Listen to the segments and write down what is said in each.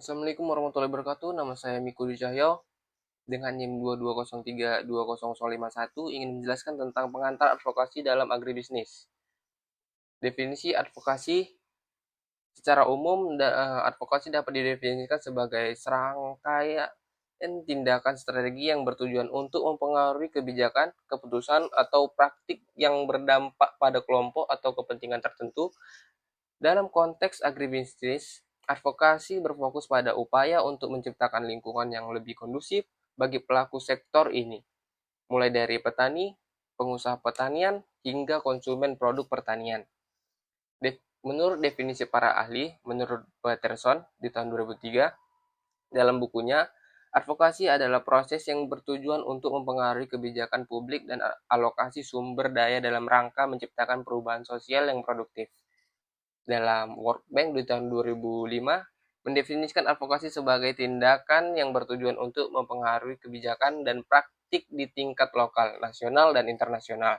Assalamualaikum warahmatullahi wabarakatuh. Nama saya Miku Cahyo dengan NIM 220320051 ingin menjelaskan tentang pengantar advokasi dalam agribisnis. Definisi advokasi secara umum, advokasi dapat didefinisikan sebagai serangkaian tindakan strategi yang bertujuan untuk mempengaruhi kebijakan, keputusan, atau praktik yang berdampak pada kelompok atau kepentingan tertentu. Dalam konteks agribisnis, advokasi berfokus pada upaya untuk menciptakan lingkungan yang lebih kondusif bagi pelaku sektor ini, mulai dari petani, pengusaha pertanian, hingga konsumen produk pertanian. Menurut definisi para ahli, menurut Peterson di tahun 2003, dalam bukunya, advokasi adalah proses yang bertujuan untuk mempengaruhi kebijakan publik dan alokasi sumber daya dalam rangka menciptakan perubahan sosial yang produktif. Dalam World Bank di tahun 2005, mendefinisikan advokasi sebagai tindakan yang bertujuan untuk mempengaruhi kebijakan dan praktik di tingkat lokal, nasional, dan internasional.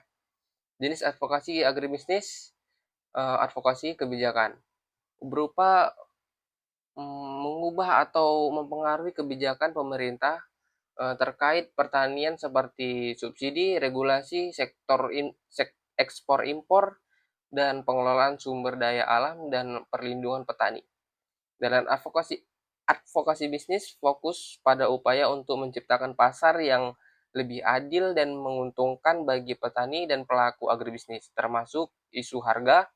Jenis advokasi agribisnis, advokasi kebijakan, berupa mengubah atau mempengaruhi kebijakan pemerintah terkait pertanian seperti subsidi, regulasi, ekspor impor, dan pengelolaan sumber daya alam dan perlindungan petani. Dalam advokasi bisnis fokus pada upaya untuk menciptakan pasar yang lebih adil dan menguntungkan bagi petani dan pelaku agribisnis, termasuk isu harga,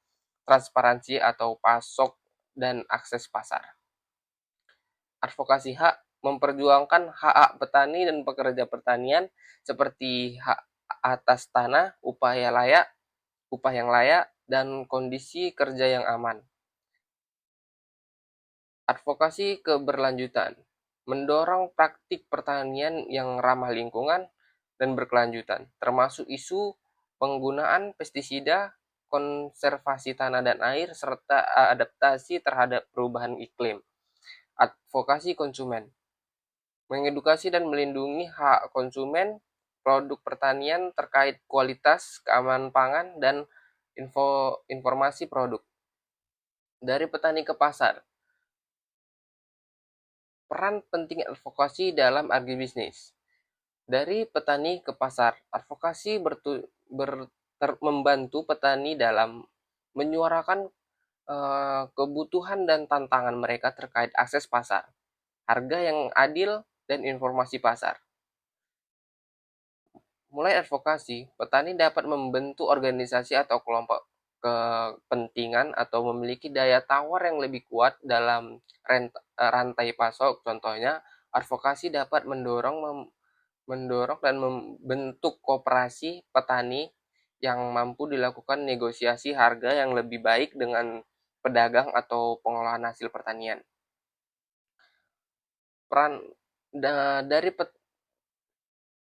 transparansi atau pasok, dan akses pasar. Advokasi hak memperjuangkan hak petani dan pekerja pertanian seperti hak atas tanah, upah yang layak, dan kondisi kerja yang aman. Advokasi keberlanjutan mendorong praktik pertanian yang ramah lingkungan dan berkelanjutan, termasuk isu penggunaan pestisida, konservasi tanah dan air, serta adaptasi terhadap perubahan iklim. Advokasi konsumen mengedukasi dan melindungi hak konsumen produk pertanian terkait kualitas, keamanan pangan, dan informasi produk. Dari petani ke pasar, peran penting advokasi dalam agribisnis. Dari petani ke pasar, advokasi membantu petani dalam menyuarakan kebutuhan dan tantangan mereka terkait akses pasar, harga yang adil, dan informasi pasar. Mulai advokasi, petani dapat membentuk organisasi atau kelompok kepentingan atau memiliki daya tawar yang lebih kuat dalam rantai pasok. Contohnya, advokasi dapat mendorong dan membentuk koperasi petani yang mampu dilakukan negosiasi harga yang lebih baik dengan pedagang atau pengolahan hasil pertanian. Peran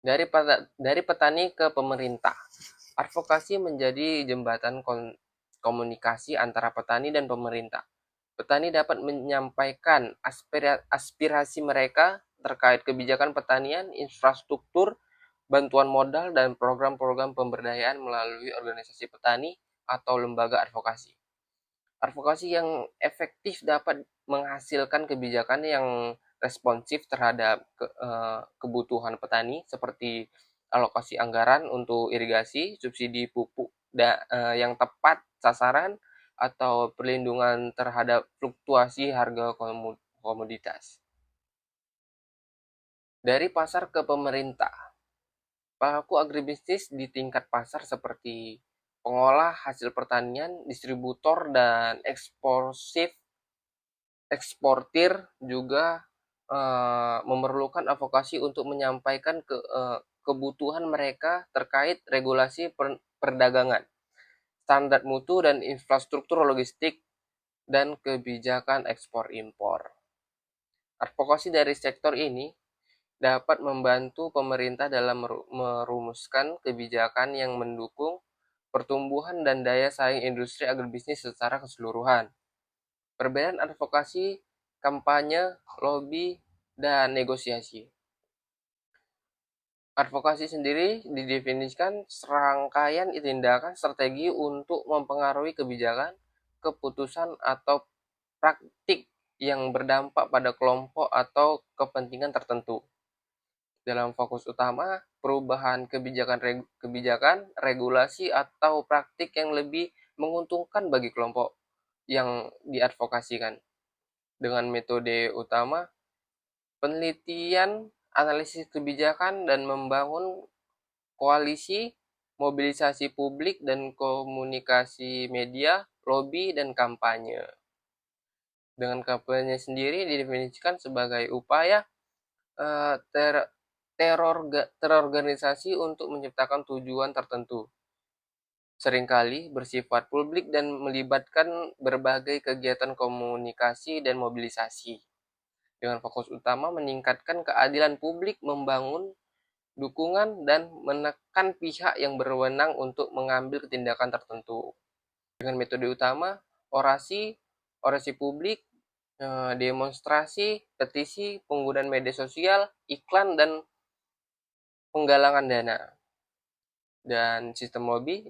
dari petani ke pemerintah, advokasi menjadi jembatan komunikasi antara petani dan pemerintah. Petani dapat menyampaikan aspirasi mereka terkait kebijakan pertanian, infrastruktur, bantuan modal, dan program-program pemberdayaan melalui organisasi petani atau lembaga advokasi. Advokasi yang efektif dapat menghasilkan kebijakan yang responsif terhadap kebutuhan petani, seperti alokasi anggaran untuk irigasi, subsidi pupuk yang tepat sasaran, atau perlindungan terhadap fluktuasi harga komoditas. Dari pasar ke pemerintah, pelaku agribisnis di tingkat pasar seperti pengolah hasil pertanian, distributor, dan eksportir juga memerlukan advokasi untuk menyampaikan kebutuhan mereka terkait regulasi perdagangan, standar mutu dan infrastruktur logistik, dan kebijakan ekspor impor. Advokasi dari sektor ini dapat membantu pemerintah dalam merumuskan kebijakan yang mendukung pertumbuhan dan daya saing industri agribisnis secara keseluruhan. Perbedaan advokasi, kampanye, lobby, dan negosiasi. Advokasi sendiri didefinisikan serangkaian tindakan strategi untuk mempengaruhi kebijakan, keputusan, atau praktik yang berdampak pada kelompok atau kepentingan tertentu. Dalam fokus utama, perubahan kebijakan, regulasi, atau praktik yang lebih menguntungkan bagi kelompok yang diadvokasikan. Dengan metode utama, penelitian, analisis kebijakan, dan membangun koalisi, mobilisasi publik, dan komunikasi media, lobi, dan kampanye. Dengan kampanye sendiri didefinisikan sebagai upaya terorganisasi untuk menciptakan tujuan tertentu, seringkali bersifat publik dan melibatkan berbagai kegiatan komunikasi dan mobilisasi. Dengan fokus utama meningkatkan keadilan publik, membangun dukungan, dan menekan pihak yang berwenang untuk mengambil tindakan tertentu. Dengan metode utama, orasi, orasi publik, demonstrasi, petisi, penggunaan media sosial, iklan, dan penggalangan dana. Dan sistem lobby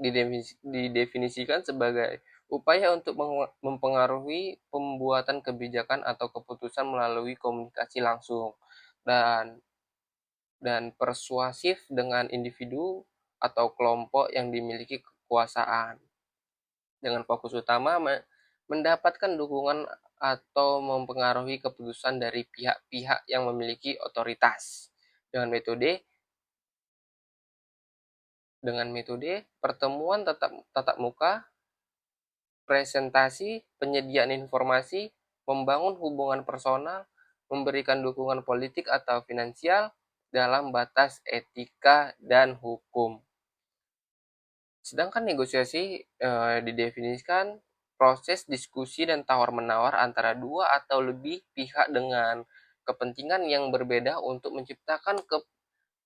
didefinisikan sebagai upaya untuk mempengaruhi pembuatan kebijakan atau keputusan melalui komunikasi langsung dan persuasif dengan individu atau kelompok yang dimiliki kekuasaan. Dengan fokus utama mendapatkan dukungan atau mempengaruhi keputusan dari pihak-pihak yang memiliki otoritas. Dengan metode pertemuan tatap muka, presentasi, penyediaan informasi, membangun hubungan personal, memberikan dukungan politik atau finansial dalam batas etika dan hukum. Sedangkan negosiasi didefinisikan proses diskusi dan tawar-menawar antara dua atau lebih pihak dengan kepentingan yang berbeda untuk menciptakan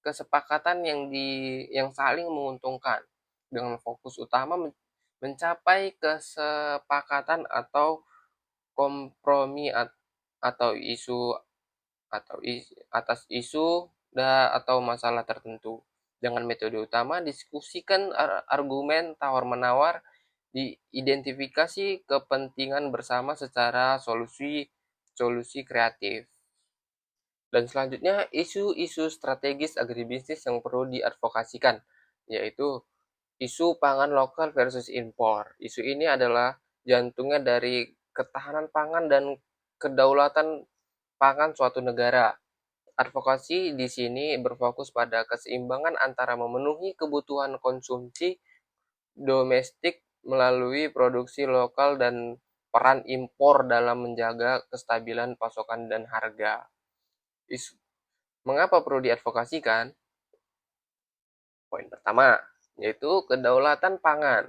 kesepakatan yang saling menguntungkan, dengan fokus utama mencapai kesepakatan atau kompromi atau isu atas isu atau masalah tertentu. Dengan metode utama diskusikan argumen tawar-menawar, diidentifikasi kepentingan bersama secara solusi kreatif. Dan selanjutnya, isu-isu strategis agribisnis yang perlu diadvokasikan, yaitu isu pangan lokal versus impor. Isu ini adalah jantungnya dari ketahanan pangan dan kedaulatan pangan suatu negara. Advokasi di sini berfokus pada keseimbangan antara memenuhi kebutuhan konsumsi domestik melalui produksi lokal dan peran impor dalam menjaga kestabilan pasokan dan harga. Mengapa perlu diadvokasikan? Poin pertama, yaitu kedaulatan pangan.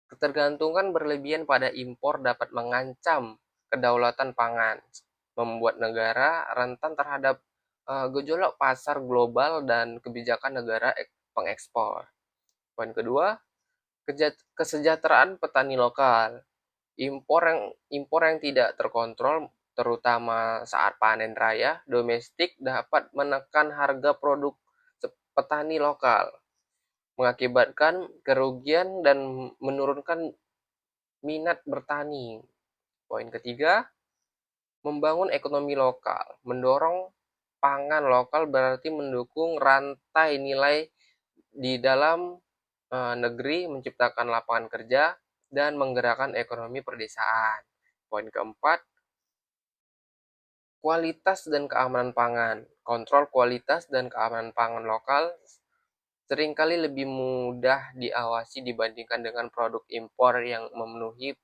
Ketergantungan berlebihan pada impor dapat mengancam kedaulatan pangan, membuat negara rentan terhadap gejolak pasar global dan kebijakan negara pengekspor. Poin kedua, kesejahteraan petani lokal. Impor yang tidak terkontrol, terutama saat panen raya domestik, dapat menekan harga produk petani lokal, mengakibatkan kerugian dan menurunkan minat bertani. Poin ketiga, membangun ekonomi lokal. Mendorong pangan lokal berarti mendukung rantai nilai di dalam negeri, menciptakan lapangan kerja, dan menggerakkan ekonomi perdesaan. Poin keempat, kualitas dan keamanan pangan. Kontrol kualitas dan keamanan pangan lokal seringkali lebih mudah diawasi dibandingkan dengan produk impor yang memenuhi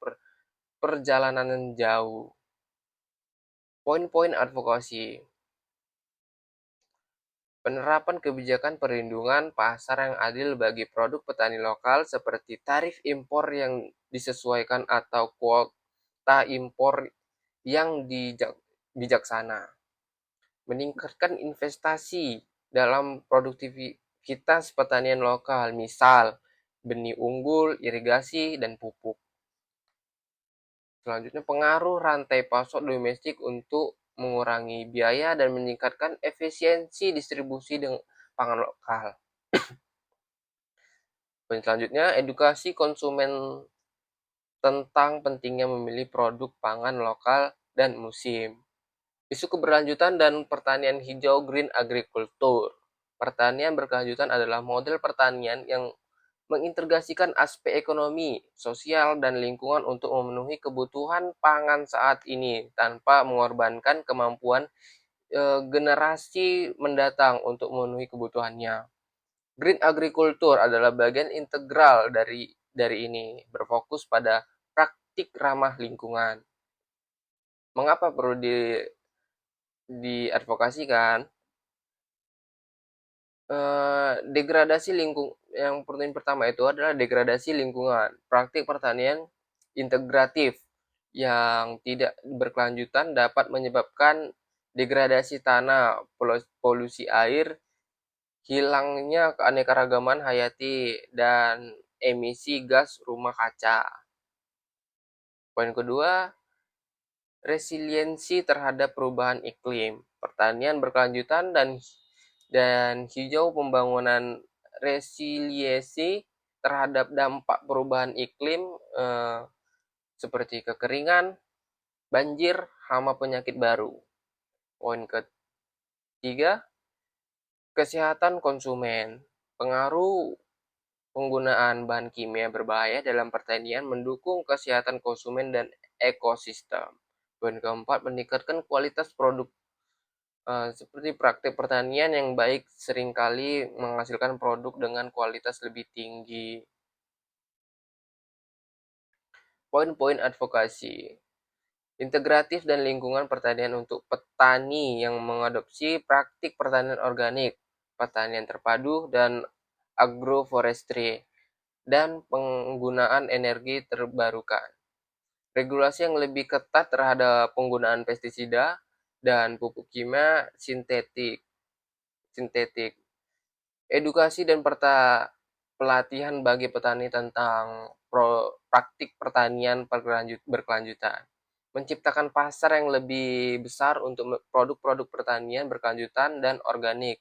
perjalanan jauh. Poin-poin advokasi. Penerapan kebijakan perlindungan pasar yang adil bagi produk petani lokal seperti tarif impor yang disesuaikan atau kuota impor yang bijaksana. Meningkatkan investasi dalam produktivitas pertanian lokal, misal benih unggul, irigasi, dan pupuk. Selanjutnya, pengaruh rantai pasok domestik untuk mengurangi biaya dan meningkatkan efisiensi distribusi dengan pangan lokal. Poin selanjutnya, edukasi konsumen tentang pentingnya memilih produk pangan lokal dan musim. Isu keberlanjutan dan pertanian hijau green agriculture. Pertanian berkelanjutan adalah model pertanian yang mengintegrasikan aspek ekonomi, sosial, dan lingkungan untuk memenuhi kebutuhan pangan saat ini tanpa mengorbankan kemampuan generasi mendatang untuk memenuhi kebutuhannya. Green agriculture adalah bagian integral dari ini, berfokus pada praktik ramah lingkungan. Mengapa perlu diadvokasikan? Degradasi lingkung yang poin pertama itu adalah degradasi lingkungan. Praktik pertanian integratif yang tidak berkelanjutan dapat menyebabkan degradasi tanah, polusi air, hilangnya keanekaragaman hayati, dan emisi gas rumah kaca. Poin kedua, resiliensi terhadap perubahan iklim. Pertanian berkelanjutan dan hijau pembangunan resiliensi terhadap dampak perubahan iklim seperti kekeringan, banjir, hama penyakit baru. Poin ketiga, kesehatan konsumen. Pengaruh penggunaan bahan kimia berbahaya dalam pertanian mendukung kesehatan konsumen dan ekosistem. Poin keempat, meningkatkan kualitas produk. Seperti praktik pertanian yang baik seringkali menghasilkan produk dengan kualitas lebih tinggi. Poin-poin advokasi. Integratif dan lingkungan pertanian untuk petani yang mengadopsi praktik pertanian organik, pertanian terpadu, dan agroforestry, dan penggunaan energi terbarukan. Regulasi yang lebih ketat terhadap penggunaan pestisida dan pupuk kimia sintetik. Edukasi dan pelatihan bagi petani tentang praktik pertanian berkelanjutan. Menciptakan pasar yang lebih besar untuk produk-produk pertanian berkelanjutan dan organik.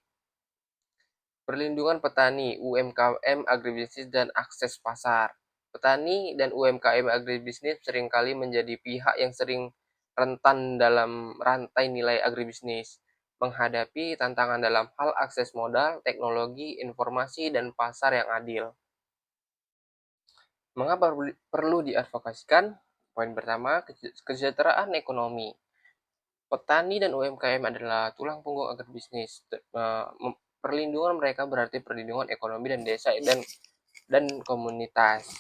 Perlindungan petani, UMKM, agribisnis, dan akses pasar. Petani dan UMKM agribisnis seringkali menjadi pihak yang sering rentan dalam rantai nilai agribisnis, menghadapi tantangan dalam hal akses modal, teknologi, informasi, dan pasar yang adil. Mengapa perlu diadvokasikan? Poin pertama, kesejahteraan ekonomi. Petani dan UMKM adalah tulang punggung agribisnis. Perlindungan mereka berarti perlindungan ekonomi dan desa dan komunitas.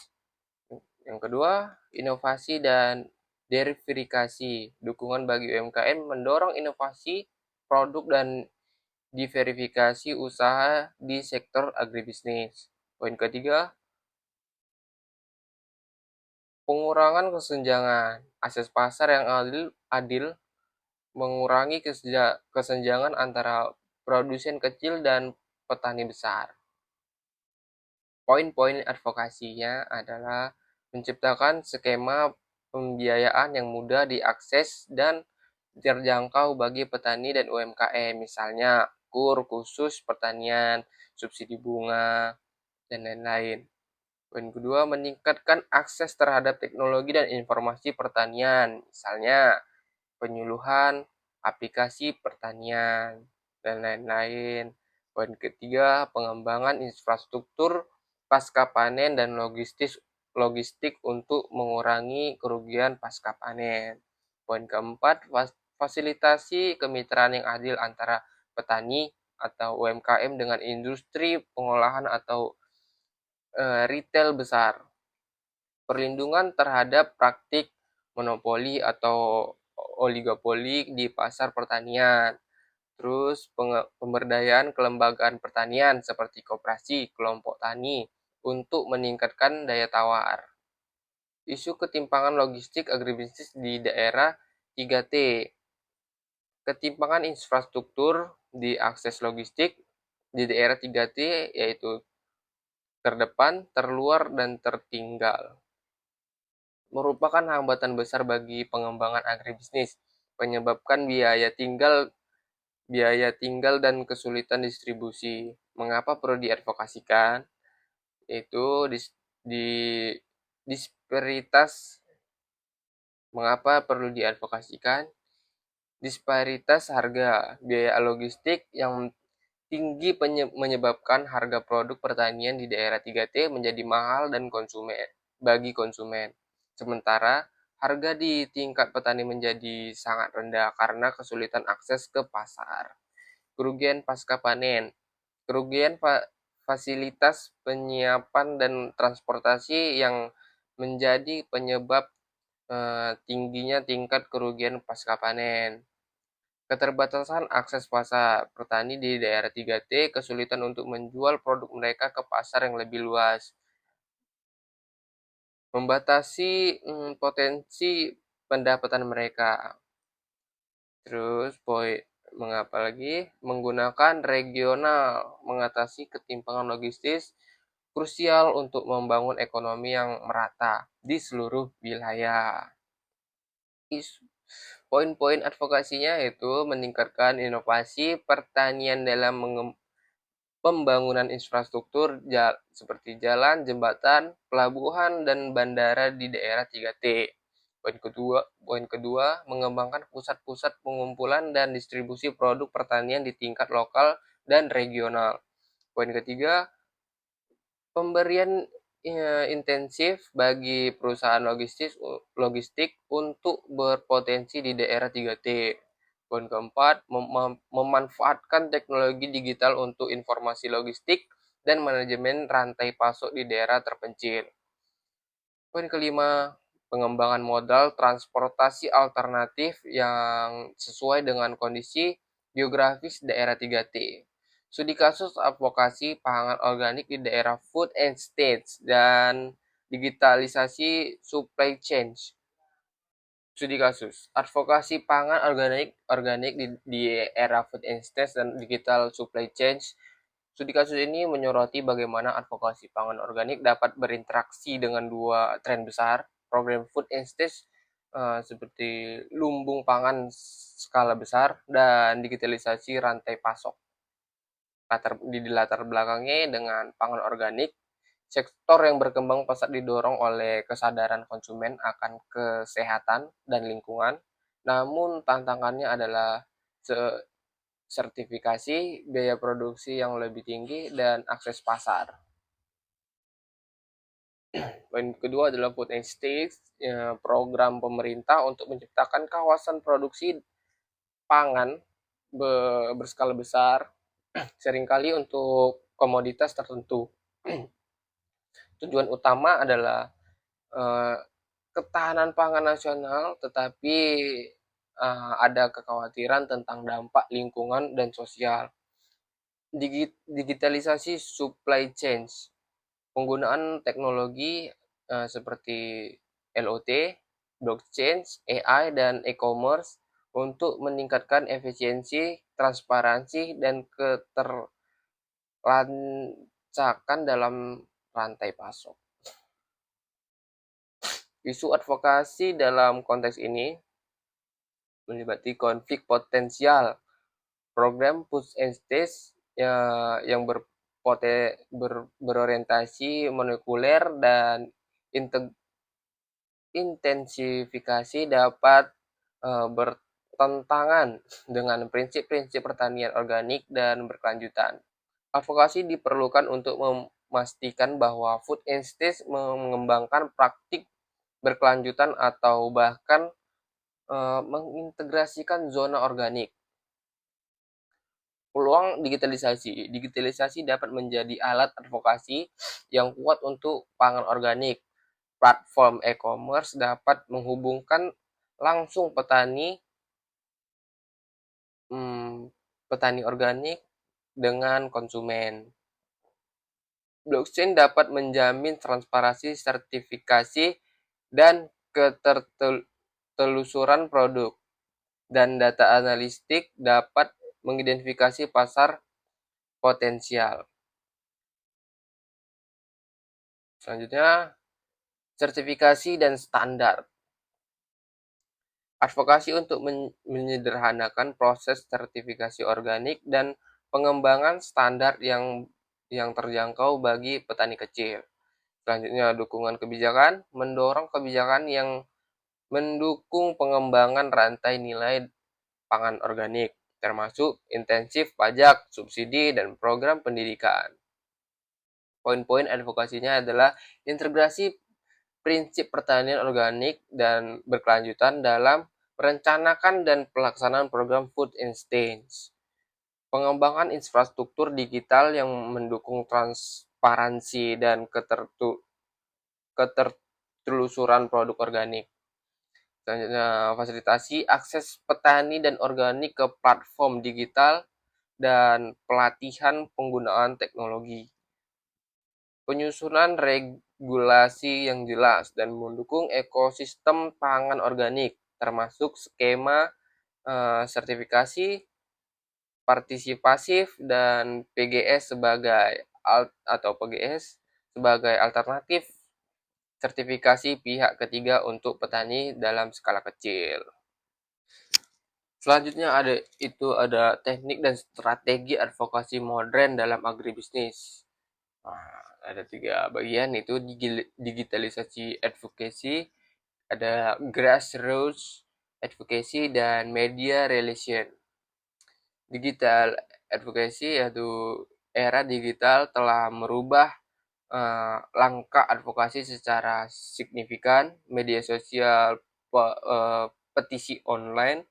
Yang kedua, inovasi dan diverifikasi. Dukungan bagi UMKM mendorong inovasi produk dan diverifikasi usaha di sektor agribisnis. Poin ketiga, pengurangan kesenjangan. Akses pasar yang adil mengurangi kesenjangan antara produsen kecil dan petani besar. Poin-poin advokasinya adalah menciptakan skema pembiayaan yang mudah diakses dan terjangkau bagi petani dan UMKM, misalnya KUR khusus pertanian, subsidi bunga, dan lain-lain. Poin kedua, meningkatkan akses terhadap teknologi dan informasi pertanian, misalnya penyuluhan, aplikasi pertanian, dan lain-lain. Poin ketiga, pengembangan infrastruktur pasca panen dan logistik untuk mengurangi kerugian pasca panen. Poin keempat, fasilitasi kemitraan yang adil antara petani atau UMKM dengan industri pengolahan atau retail besar. Perlindungan terhadap praktik monopoli atau oligopoli di pasar pertanian. Terus pemberdayaan kelembagaan pertanian seperti koperasi, kelompok tani untuk meningkatkan daya tawar. Isu ketimpangan logistik agribisnis di daerah 3T. Ketimpangan infrastruktur di akses logistik di daerah 3T yaitu terdepan, terluar, dan tertinggal. Merupakan hambatan besar bagi pengembangan agribisnis, menyebabkan biaya tinggal dan kesulitan distribusi. Mengapa perlu diadvokasikan? Itu di disparitas Mengapa perlu diadvokasikan? Disparitas harga, biaya logistik yang tinggi menyebabkan harga produk pertanian di daerah 3T menjadi mahal dan bagi konsumen. Sementara harga di tingkat petani menjadi sangat rendah karena kesulitan akses ke pasar. Kerugian pasca panen. Kerugian fasilitas penyiapan dan transportasi yang menjadi penyebab tingginya tingkat kerugian pasca panen. Keterbatasan akses pasar. Petani di daerah 3T kesulitan untuk menjual produk mereka ke pasar yang lebih luas. Membatasi potensi pendapatan mereka. Terus mengapa lagi? Menggunakan regional mengatasi ketimpangan logistis krusial untuk membangun ekonomi yang merata di seluruh wilayah. Poin-poin advokasinya yaitu meningkatkan inovasi pertanian dalam pembangunan infrastruktur seperti jalan, jembatan, pelabuhan, dan bandara di daerah 3T. Poin kedua, mengembangkan pusat-pusat pengumpulan dan distribusi produk pertanian di tingkat lokal dan regional. Poin ketiga, pemberian intensif bagi perusahaan logistik untuk berpotensi di daerah 3T. Poin keempat, memanfaatkan teknologi digital untuk informasi logistik dan manajemen rantai pasok di daerah terpencil. Poin kelima, pengembangan modal transportasi alternatif yang sesuai dengan kondisi geografis daerah 3T. Studi kasus advokasi pangan organik di daerah food and stage dan digitalisasi supply chain. Studi kasus advokasi pangan organik di era food and stage dan digital supply chain. Studi kasus ini menyoroti bagaimana advokasi pangan organik dapat berinteraksi dengan dua tren besar, program food and stage seperti lumbung pangan skala besar dan digitalisasi rantai pasok. Di latar belakangnya dengan pangan organik, sektor yang berkembang pesat didorong oleh kesadaran konsumen akan kesehatan dan lingkungan. Namun tantangannya adalah sertifikasi, biaya produksi yang lebih tinggi, dan akses pasar. Poin kedua adalah food and stakes, program pemerintah untuk menciptakan kawasan produksi pangan berskala besar, seringkali untuk komoditas tertentu. Tujuan utama adalah ketahanan pangan nasional, tetapi ada kekhawatiran tentang dampak lingkungan dan sosial. Digitalisasi supply chain, penggunaan teknologi seperti LOT, blockchain, AI, dan e-commerce untuk meningkatkan efisiensi, transparansi, dan keterlancakan dalam rantai pasok. Isu advokasi dalam konteks ini melibatkan konflik potensial. Program food and stage yang berorientasi molekuler dan intensifikasi dapat bertentangan dengan prinsip-prinsip pertanian organik dan berkelanjutan. Advokasi diperlukan untuk memastikan bahwa food and stage mengembangkan praktik berkelanjutan atau bahkan mengintegrasikan zona organik. Peluang digitalisasi. Digitalisasi dapat menjadi alat advokasi yang kuat untuk pangan organik. Platform e-commerce dapat menghubungkan langsung petani organik dengan konsumen. Blockchain dapat menjamin transparansi sertifikasi dan ketertelusuran produk. Dan data analitik dapat mengidentifikasi pasar potensial. Selanjutnya, sertifikasi dan standar. Advokasi untuk menyederhanakan proses sertifikasi organik dan pengembangan standar yang terjangkau bagi petani kecil. Selanjutnya, dukungan kebijakan, mendorong kebijakan yang mendukung pengembangan rantai nilai pangan organik, termasuk intensif pajak, subsidi, dan program pendidikan. Poin-poin advokasinya adalah integrasi prinsip pertanian organik dan berkelanjutan dalam merencanakan dan pelaksanaan program food instinct. Pengembangan infrastruktur digital yang mendukung transparansi dan ketertelusuran produk organik. Selanjutnya, fasilitasi akses petani dan organik ke platform digital dan pelatihan penggunaan teknologi. Penyusunan regulasi yang jelas dan mendukung ekosistem pangan organik, termasuk skema sertifikasi partisipasif dan PGS sebagai alternatif sertifikasi pihak ketiga untuk petani dalam skala kecil. Selanjutnya ada teknik dan strategi advokasi modern dalam agribisnis. Nah, ada 3 bagian, itu digitalisasi advocacy, ada grassroots advocacy, dan media relation. Digital advocacy yaitu era digital telah merubah langkah advokasi secara signifikan. Media sosial, petisi online,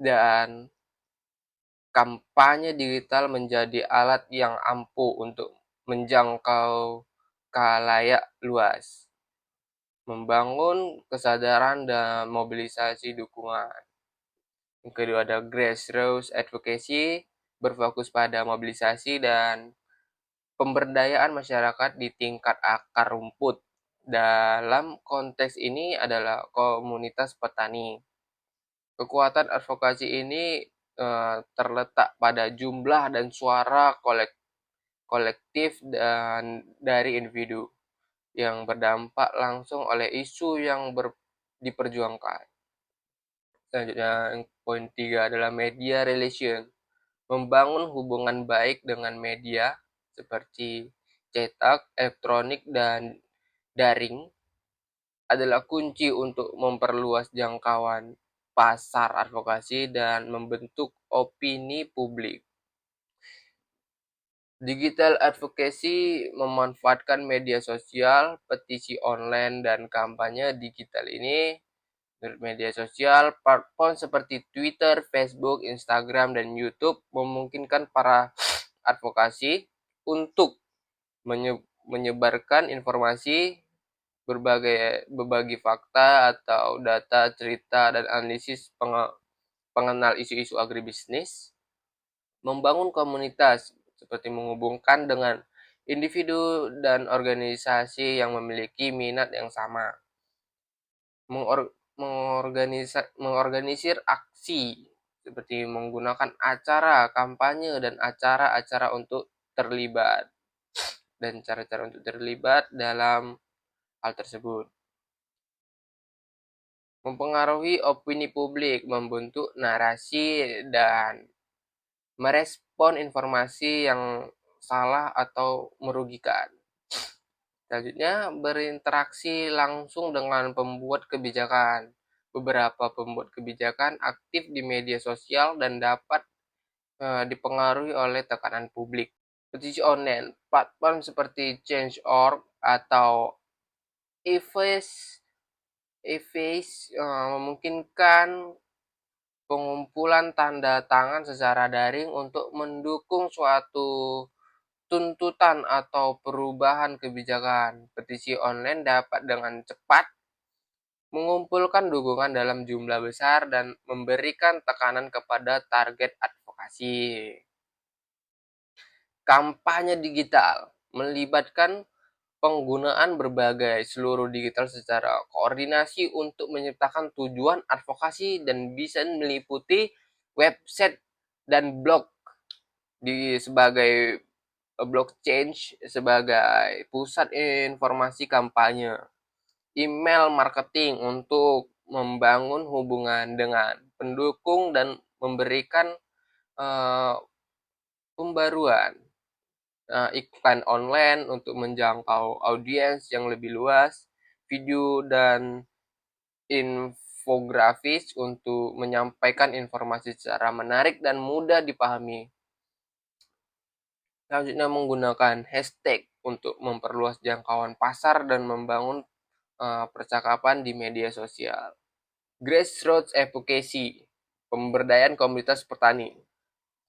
dan kampanye digital menjadi alat yang ampuh untuk menjangkau khalayak luas, membangun kesadaran dan mobilisasi dukungan. Yang kedua ada grassroots advocacy, berfokus pada mobilisasi dan pemberdayaan masyarakat di tingkat akar rumput. Dalam konteks ini adalah komunitas petani. Kekuatan advokasi ini terletak pada jumlah dan suara kolektif dan dari individu yang berdampak langsung oleh isu yang diperjuangkan. Selanjutnya, poin 3 adalah media relation. Membangun hubungan baik dengan media seperti cetak, elektronik, dan daring adalah kunci untuk memperluas jangkauan pasar advokasi dan membentuk opini publik. Digital advocacy memanfaatkan media sosial, petisi online, dan kampanye digital ini. Menurut media sosial, platform seperti Twitter, Facebook, Instagram, dan YouTube memungkinkan para advokasi untuk menyebarkan informasi, berbagi fakta atau data, cerita, dan analisis pengenal isu-isu agribisnis, membangun komunitas seperti menghubungkan dengan individu dan organisasi yang memiliki minat yang sama, mengorganisir aksi seperti menggunakan acara kampanye dan acara-acara untuk terlibat dan cara-cara untuk terlibat dalam hal tersebut. Mempengaruhi opini publik, membentuk narasi, dan merespon informasi yang salah atau merugikan. Selanjutnya, berinteraksi langsung dengan pembuat kebijakan. Beberapa pembuat kebijakan aktif di media sosial dan dapat dipengaruhi oleh tekanan publik. Petisi online, platform seperti Change.org atau eFace memungkinkan pengumpulan tanda tangan secara daring untuk mendukung suatu tuntutan atau perubahan kebijakan. Petisi online dapat dengan cepat mengumpulkan dukungan dalam jumlah besar dan memberikan tekanan kepada target advokasi. Kampanye digital melibatkan penggunaan berbagai seluruh digital secara koordinasi untuk menyertakan tujuan advokasi dan bisa meliputi website dan blog sebagai blockchain sebagai pusat informasi kampanye, email marketing untuk membangun hubungan dengan pendukung dan memberikan pembaruan, iklan online untuk menjangkau audiens yang lebih luas, video dan infografis untuk menyampaikan informasi secara menarik dan mudah dipahami. Selanjutnya menggunakan hashtag untuk memperluas jangkauan pasar dan membangun percakapan di media sosial. Grassroots advocacy, pemberdayaan komunitas petani,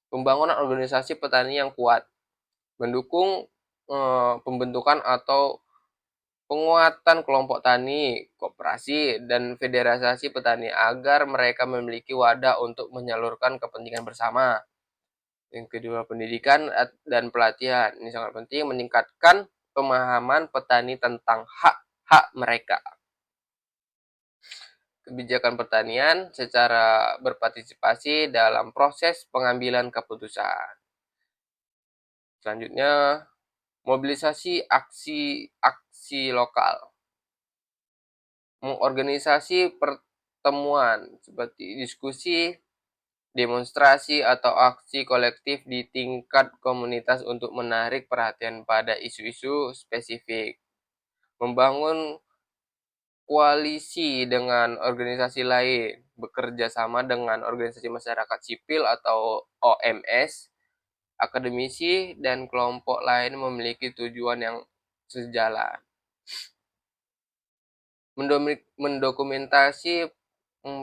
pembangunan organisasi petani yang kuat, mendukung pembentukan atau penguatan kelompok tani, koperasi, dan federasi petani agar mereka memiliki wadah untuk menyalurkan kepentingan bersama. Yang kedua, pendidikan dan pelatihan. Ini sangat penting, meningkatkan pemahaman petani tentang hak-hak mereka. Kebijakan pertanian secara berpartisipasi dalam proses pengambilan keputusan. Selanjutnya, mobilisasi aksi lokal. Mengorganisasi pertemuan seperti diskusi, demonstrasi, atau aksi kolektif di tingkat komunitas untuk menarik perhatian pada isu-isu spesifik. Membangun koalisi dengan organisasi lain, bekerja sama dengan organisasi masyarakat sipil atau OMS, akademisi, dan kelompok lain memiliki tujuan yang sejalan. Mendokumentasi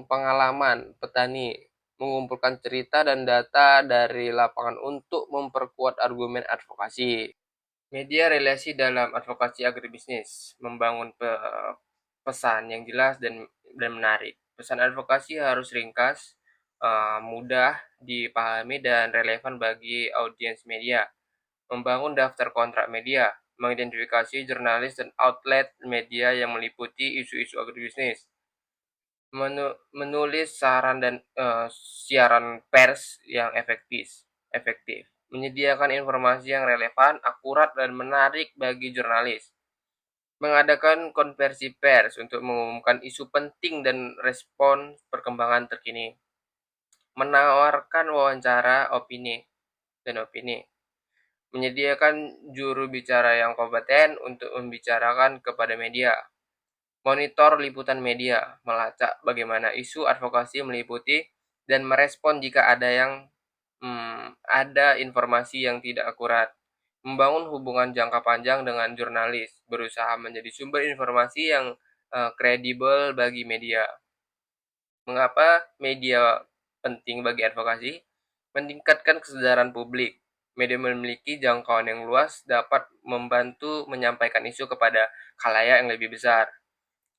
pengalaman petani, mengumpulkan cerita dan data dari lapangan untuk memperkuat argumen advokasi. Media relasi dalam advokasi agribisnis, membangun pesan yang jelas dan menarik. Pesan advokasi harus ringkas, mudah dipahami, dan relevan bagi audiens media. Membangun daftar kontrak media, mengidentifikasi jurnalis dan outlet media yang meliputi isu-isu agribisnis. Menulis saran dan siaran pers yang efektif. Menyediakan informasi yang relevan, akurat, dan menarik bagi jurnalis. Mengadakan konversi pers untuk mengumumkan isu penting dan respon perkembangan terkini. Menawarkan wawancara opini. Menyediakan juru bicara yang kompeten untuk membicarakan kepada media. Monitor liputan media, melacak bagaimana isu advokasi meliputi dan merespon jika ada informasi yang tidak akurat. Membangun hubungan jangka panjang dengan jurnalis, berusaha menjadi sumber informasi yang kredibel bagi media. Mengapa media penting bagi advokasi? Meningkatkan kesadaran publik. Media memiliki jangkauan yang luas dapat membantu menyampaikan isu kepada khalayak yang lebih besar.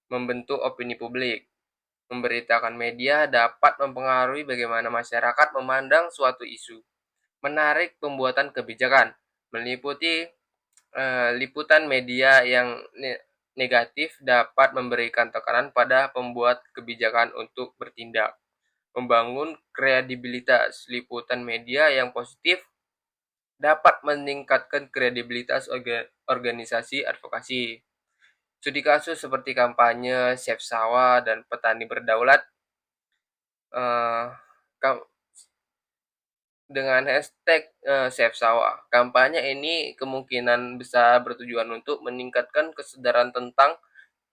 Membentuk opini publik. Memberitakan media dapat mempengaruhi bagaimana masyarakat memandang suatu isu. Menarik pembuatan kebijakan. Meliputi liputan media yang negatif dapat memberikan tekanan pada pembuat kebijakan untuk bertindak. Membangun kredibilitas. Liputan media yang positif dapat meningkatkan kredibilitas organisasi advokasi. Studi kasus seperti kampanye Save Sawah dan Petani Berdaulat dengan hashtag Save Sawah. Kampanye ini kemungkinan besar bertujuan untuk meningkatkan kesadaran tentang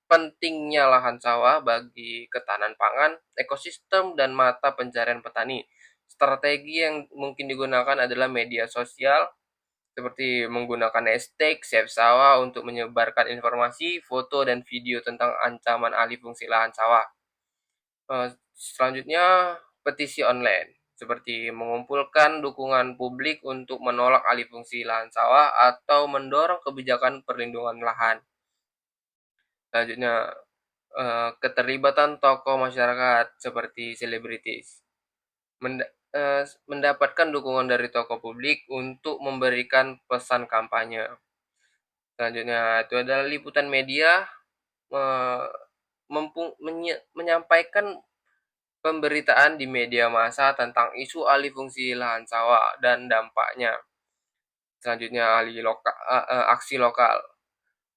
pentingnya lahan sawah bagi ketahanan pangan, ekosistem, dan mata pencarian petani. Strategi yang mungkin digunakan adalah media sosial, seperti menggunakan hashtag Save Sawah untuk menyebarkan informasi, foto, dan video tentang ancaman alih fungsi lahan sawah. Selanjutnya, petisi online, seperti mengumpulkan dukungan publik untuk menolak alih fungsi lahan sawah atau mendorong kebijakan perlindungan lahan. Selanjutnya, keterlibatan tokoh masyarakat seperti selebritis. Mendapatkan dukungan dari tokoh publik untuk memberikan pesan kampanye. Selanjutnya, itu adalah liputan media menyampaikan pemberitaan di media massa tentang isu alih fungsi lahan sawah dan dampaknya. Selanjutnya, aksi lokal.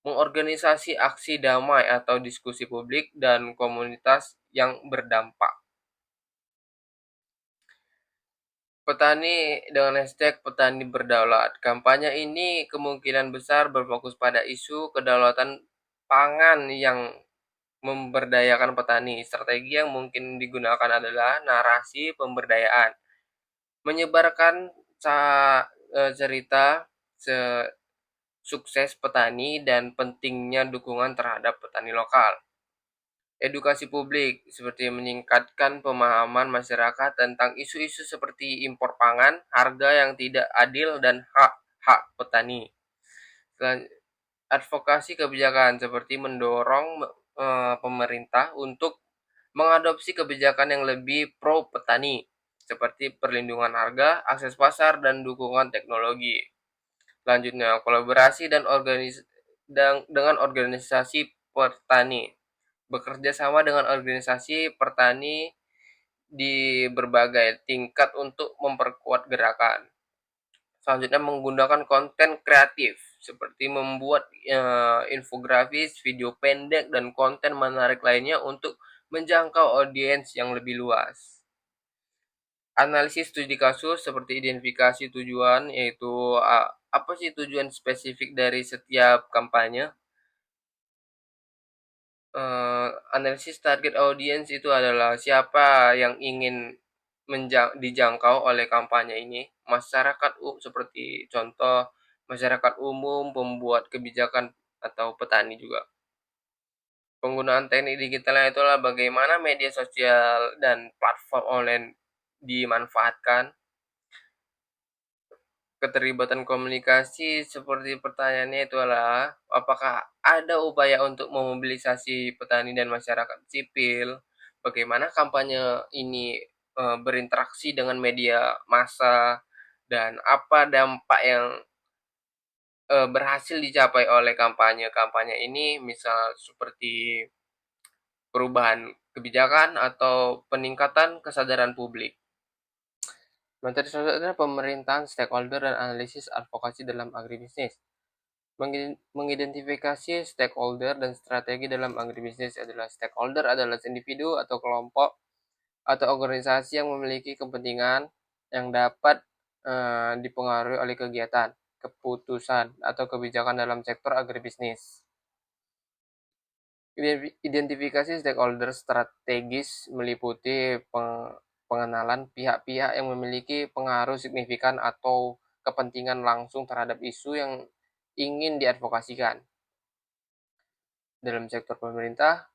Mengorganisasi aksi damai atau diskusi publik dan komunitas yang berdampak. Petani dengan hashtag Petani Berdaulat. Kampanye ini kemungkinan besar berfokus pada isu kedaulatan pangan yang memberdayakan petani. Strategi yang mungkin digunakan adalah narasi pemberdayaan, menyebarkan cerita sukses petani dan pentingnya dukungan terhadap petani lokal. Edukasi publik, seperti meningkatkan pemahaman masyarakat tentang isu-isu seperti impor pangan, harga yang tidak adil, dan hak-hak petani. Advokasi kebijakan, seperti mendorong pemerintah untuk mengadopsi kebijakan yang lebih pro petani, seperti perlindungan harga, akses pasar, dan dukungan teknologi. Selanjutnya, kolaborasi dengan organisasi petani. Bekerja sama dengan organisasi petani di berbagai tingkat untuk memperkuat gerakan. Selanjutnya, menggunakan konten kreatif seperti membuat infografis, video pendek, dan konten menarik lainnya untuk menjangkau audiens yang lebih luas. Analisis studi kasus seperti identifikasi tujuan, yaitu apa sih tujuan spesifik dari setiap kampanye. Analisis target audience itu adalah siapa yang ingin dijangkau oleh kampanye ini. Masyarakat seperti contoh masyarakat umum, pembuat kebijakan, atau petani juga. Penggunaan teknik digitalnya itulah bagaimana media sosial dan platform online dimanfaatkan. Keterlibatan komunikasi, seperti pertanyaannya itu adalah apakah ada upaya untuk memobilisasi petani dan masyarakat sipil? Bagaimana kampanye ini berinteraksi dengan media massa, dan apa dampak yang berhasil dicapai oleh kampanye-kampanye ini, misal seperti perubahan kebijakan atau peningkatan kesadaran publik. Materi selanjutnya pemerintahan, stakeholder, dan analisis advokasi dalam agribisnis. Mengidentifikasi stakeholder dan strategi dalam agribisnis adalah stakeholder adalah individu atau kelompok atau organisasi yang memiliki kepentingan yang dapat dipengaruhi oleh kegiatan, keputusan, atau kebijakan dalam sektor agribisnis. Identifikasi stakeholder strategis meliputi pengenalan pihak-pihak yang memiliki pengaruh signifikan atau kepentingan langsung terhadap isu yang ingin diadvokasikan. Dalam sektor pemerintah,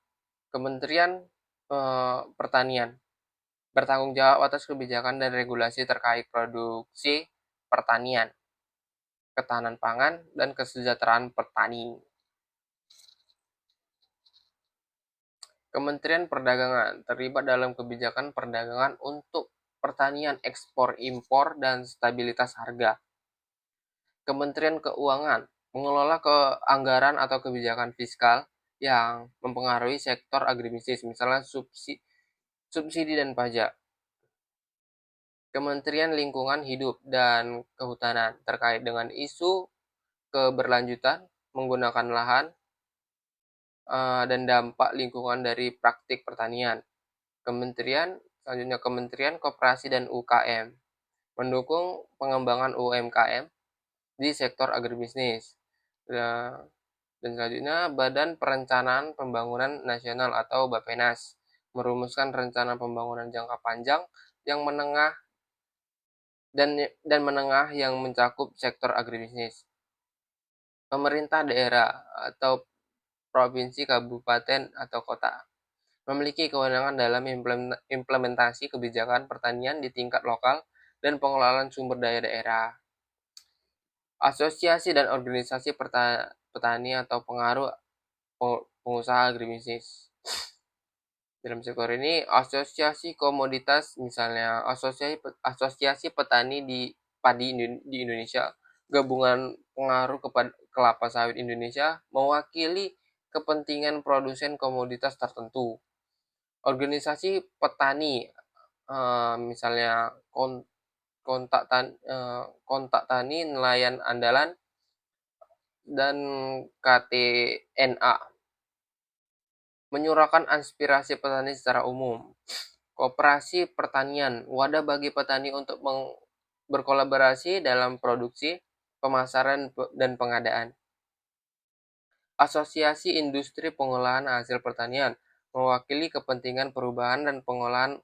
Kementerian Pertanian bertanggung jawab atas kebijakan dan regulasi terkait produksi pertanian, ketahanan pangan, dan kesejahteraan petani. Kementerian Perdagangan terlibat dalam kebijakan perdagangan untuk pertanian, ekspor, impor, dan stabilitas harga. Kementerian Keuangan mengelola anggaran atau kebijakan fiskal yang mempengaruhi sektor agribisnis, misalnya subsidi dan pajak. Kementerian Lingkungan Hidup dan Kehutanan terkait dengan isu keberlanjutan menggunakan lahan dan dampak lingkungan dari praktik pertanian. Selanjutnya Kementerian Koperasi dan UKM mendukung pengembangan UMKM di sektor agribisnis. Dan selanjutnya Badan Perencanaan Pembangunan Nasional atau Bappenas merumuskan rencana pembangunan jangka panjang yang menengah dan menengah yang mencakup sektor agribisnis. Pemerintah daerah atau provinsi, kabupaten, atau kota memiliki kewenangan dalam implementasi kebijakan pertanian di tingkat lokal dan pengelolaan sumber daya daerah. Asosiasi dan organisasi petani atau pengusaha agribisnis. Dalam sektor ini, asosiasi komoditas, misalnya asosiasi petani di padi di Indonesia, gabungan pengaruh kelapa sawit Indonesia, mewakili kepentingan produsen komoditas tertentu. Organisasi petani, misalnya kontak tani, nelayan andalan, dan KTNA, menyuarakan aspirasi petani secara umum. Koperasi pertanian, wadah bagi petani untuk berkolaborasi dalam produksi, pemasaran, dan pengadaan. Asosiasi Industri Pengolahan Hasil Pertanian, mewakili kepentingan perubahan dan pengolahan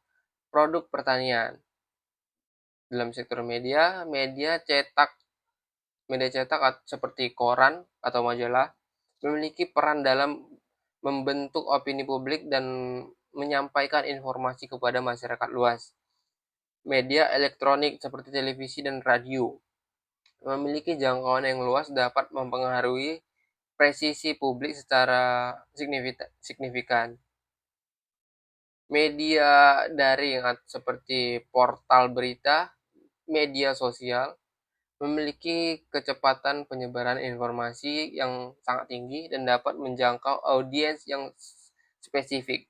produk pertanian. Dalam sektor media, media cetak seperti koran atau majalah memiliki peran dalam membentuk opini publik dan menyampaikan informasi kepada masyarakat luas. Media elektronik seperti televisi dan radio memiliki jangkauan yang luas, dapat mempengaruhi presisi publik secara signifikan. Media daring seperti portal berita, media sosial memiliki kecepatan penyebaran informasi yang sangat tinggi dan dapat menjangkau audiens yang spesifik.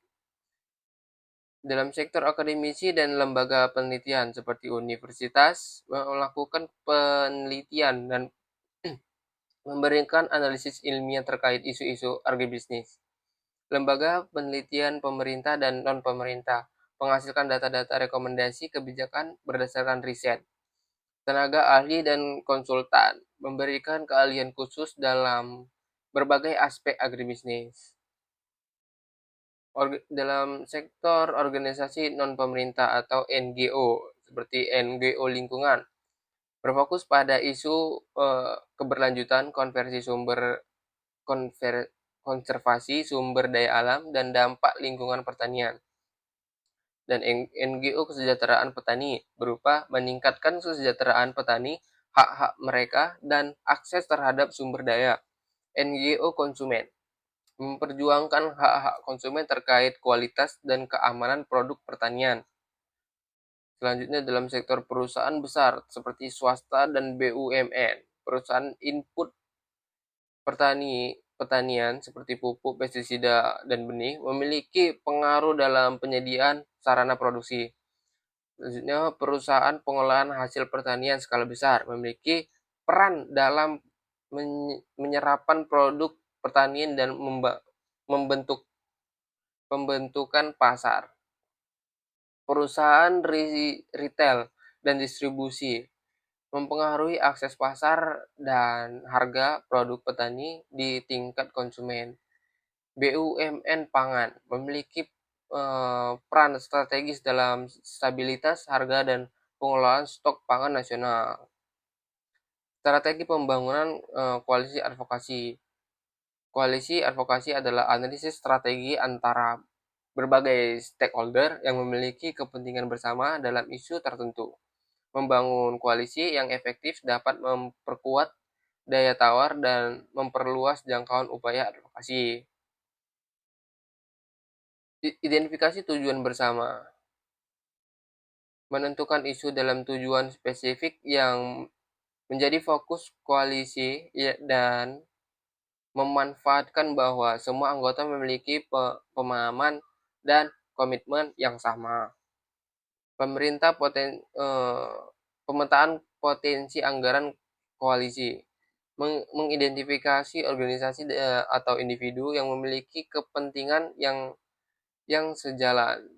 Dalam sektor akademisi dan lembaga penelitian seperti universitas melakukan penelitian dan memberikan analisis ilmiah terkait isu-isu agribisnis. Lembaga penelitian pemerintah dan non-pemerintah menghasilkan data-data rekomendasi kebijakan berdasarkan riset. Tenaga ahli dan konsultan memberikan keahlian khusus dalam berbagai aspek agribisnis. Dalam sektor organisasi non-pemerintah atau NGO, seperti NGO lingkungan, berfokus pada isu keberlanjutan konservasi sumber daya alam dan dampak lingkungan pertanian. Dan NGO kesejahteraan petani berupa meningkatkan kesejahteraan petani, hak-hak mereka, dan akses terhadap sumber daya. NGO konsumen memperjuangkan hak-hak konsumen terkait kualitas dan keamanan produk pertanian. Selanjutnya dalam sektor perusahaan besar seperti swasta dan BUMN, perusahaan input pertanian seperti pupuk, pestisida, dan benih memiliki pengaruh dalam penyediaan sarana produksi. Selanjutnya, perusahaan pengolahan hasil pertanian skala besar memiliki peran dalam menyerapan produk pertanian dan pembentukan pasar. Perusahaan retail dan distribusi mempengaruhi akses pasar dan harga produk petani di tingkat konsumen. BUMN pangan memiliki peran strategis dalam stabilitas harga dan pengelolaan stok pangan nasional. Strategi pembangunan koalisi advokasi. Koalisi advokasi adalah analisis strategi antara berbagai stakeholder yang memiliki kepentingan bersama dalam isu tertentu. Membangun koalisi yang efektif dapat memperkuat daya tawar dan memperluas jangkauan upaya advokasi. Identifikasi tujuan bersama. Menentukan isu dalam tujuan spesifik yang menjadi fokus koalisi dan memanfaatkan bahwa semua anggota memiliki pemahaman dan komitmen yang sama. Pemetaan potensi anggaran koalisi. Mengidentifikasi organisasi atau individu yang memiliki kepentingan yang sejalan.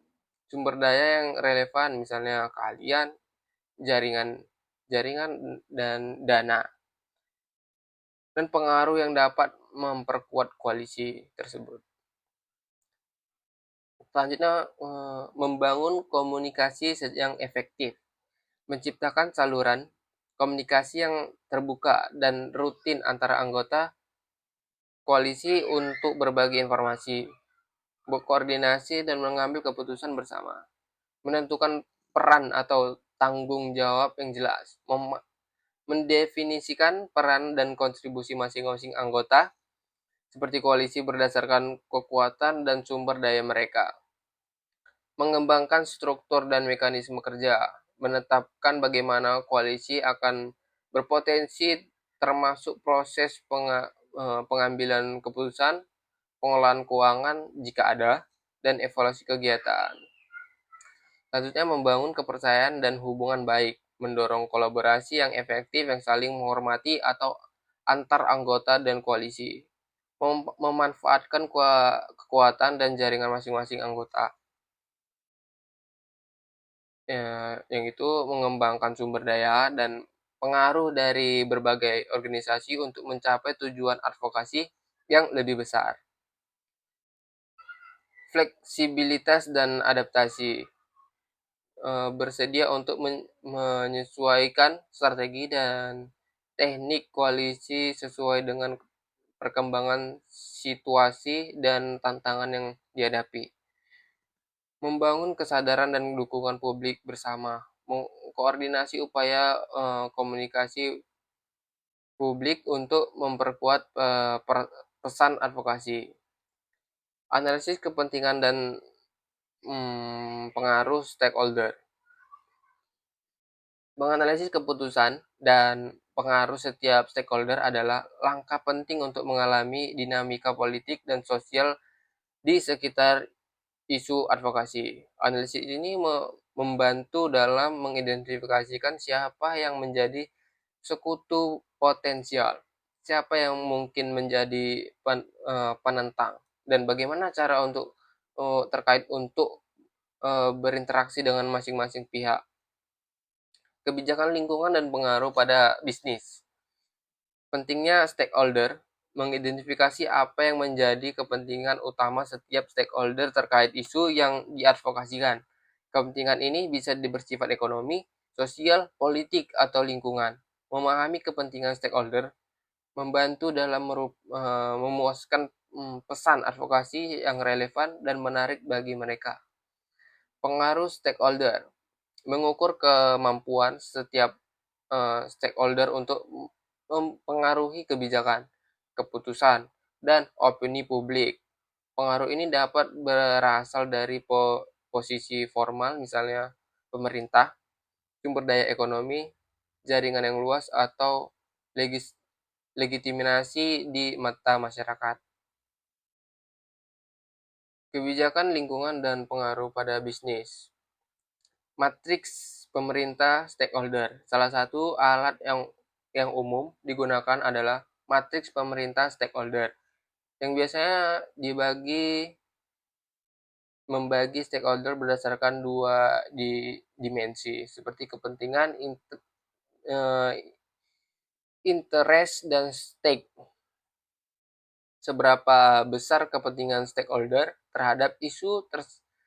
Sumber daya yang relevan, misalnya keahlian, jaringan dan dana. Dan pengaruh yang dapat memperkuat koalisi tersebut. Selanjutnya, membangun komunikasi yang efektif. Menciptakan saluran komunikasi yang terbuka dan rutin antara anggota koalisi untuk berbagi informasi, berkoordinasi, dan mengambil keputusan bersama. Menentukan peran atau tanggung jawab yang jelas. Mendefinisikan peran dan kontribusi masing-masing anggota, seperti koalisi berdasarkan kekuatan dan sumber daya mereka. Mengembangkan struktur dan mekanisme kerja. Menetapkan bagaimana koalisi akan berpotensi, termasuk proses pengambilan keputusan, pengolahan keuangan jika ada, dan evaluasi kegiatan. Selanjutnya, membangun kepercayaan dan hubungan baik, mendorong kolaborasi yang efektif yang saling menghormati atau antar anggota dan koalisi, memanfaatkan kekuatan dan jaringan masing-masing anggota. Yang itu mengembangkan sumber daya dan pengaruh dari berbagai organisasi untuk mencapai tujuan advokasi yang lebih besar. Fleksibilitas dan adaptasi. Bersedia untuk menyesuaikan strategi dan teknik koalisi sesuai dengan perkembangan situasi dan tantangan yang dihadapi. Membangun kesadaran dan dukungan publik bersama. Koordinasi upaya komunikasi publik untuk memperkuat pesan advokasi. Analisis kepentingan dan pengaruh stakeholder. Menganalisis keputusan dan pengaruh setiap stakeholder adalah langkah penting untuk mengalami dinamika politik dan sosial di sekitar isu advokasi. Analisis ini membantu dalam mengidentifikasikan siapa yang menjadi sekutu potensial, siapa yang mungkin menjadi penentang, dan bagaimana cara untuk terkait untuk berinteraksi dengan masing-masing pihak. Kebijakan lingkungan dan pengaruh pada bisnis. Pentingnya stakeholder mengidentifikasi apa yang menjadi kepentingan utama setiap stakeholder terkait isu yang diadvokasikan. Kepentingan ini bisa bersifat ekonomi, sosial, politik, atau lingkungan. Memahami kepentingan stakeholder membantu dalam memuaskan pesan advokasi yang relevan dan menarik bagi mereka. Pengaruh stakeholder mengukur kemampuan setiap stakeholder untuk mempengaruhi kebijakan, keputusan, dan opini publik. Pengaruh ini dapat berasal dari posisi formal, misalnya pemerintah, sumber daya ekonomi, jaringan yang luas, atau legitimasi di mata masyarakat. Kebijakan lingkungan dan pengaruh pada bisnis. Matriks pemerintah stakeholder. Salah satu alat yang umum digunakan adalah matriks pemerintah stakeholder, yang biasanya membagi stakeholder berdasarkan dua dimensi, seperti kepentingan, interest, dan stake. Seberapa besar kepentingan stakeholder terhadap isu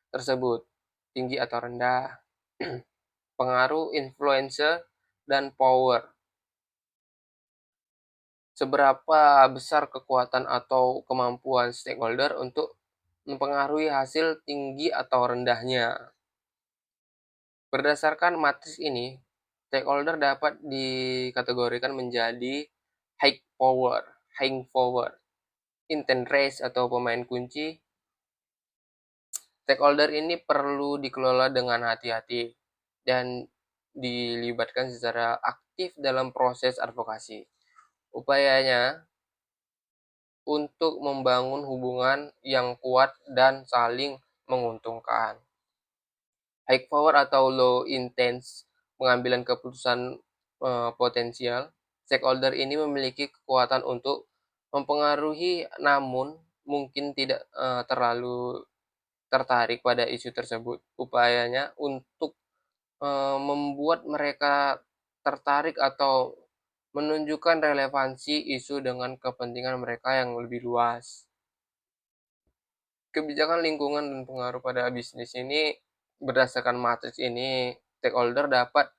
tersebut, tinggi atau rendah. Pengaruh influencer dan power. Seberapa besar kekuatan atau kemampuan stakeholder untuk mempengaruhi hasil, tinggi atau rendahnya. Berdasarkan matriks ini, stakeholder dapat dikategorikan menjadi high power, interest atau pemain kunci. Stakeholder ini perlu dikelola dengan hati-hati dan dilibatkan secara aktif dalam proses advokasi. Upayanya untuk membangun hubungan yang kuat dan saling menguntungkan. High power atau low intense pengambilan keputusan potensial. Stakeholder ini memiliki kekuatan untuk mempengaruhi, namun mungkin tidak terlalu tertarik pada isu tersebut. Upayanya untuk membuat mereka tertarik atau menunjukkan relevansi isu dengan kepentingan mereka yang lebih luas. Kebijakan lingkungan dan pengaruh pada bisnis ini, berdasarkan matriks ini, stakeholder dapat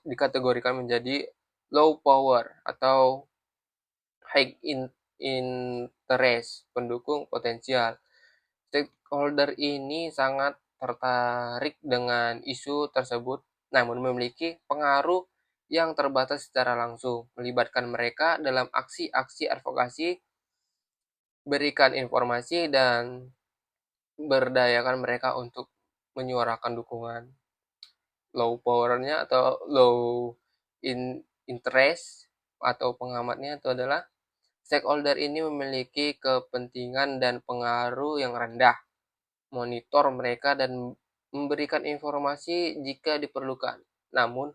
dikategorikan menjadi low power atau high interest, pendukung potensial. Stakeholder ini sangat tertarik dengan isu tersebut, namun memiliki pengaruh yang terbatas secara langsung. Melibatkan mereka dalam aksi-aksi advokasi, berikan informasi, dan berdayakan mereka untuk menyuarakan dukungan. Low powernya atau low interest atau pengamatnya itu adalah stakeholder ini memiliki kepentingan dan pengaruh yang rendah. Monitor mereka dan memberikan informasi jika diperlukan, namun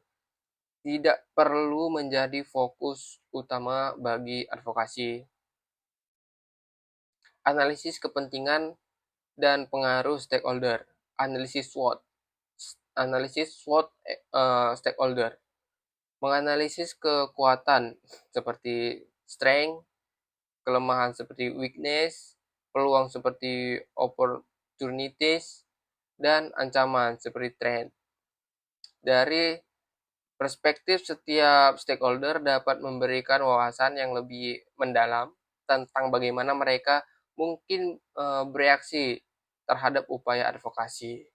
tidak perlu menjadi fokus utama bagi advokasi. Analisis kepentingan dan pengaruh stakeholder. Analisis SWOT. Analisis SWOT stakeholder. Menganalisis kekuatan seperti strength, kelemahan seperti weakness, peluang seperti opportunities, dan ancaman seperti threat. Dari perspektif setiap stakeholder dapat memberikan wawasan yang lebih mendalam tentang bagaimana mereka mungkin bereaksi terhadap upaya advokasi.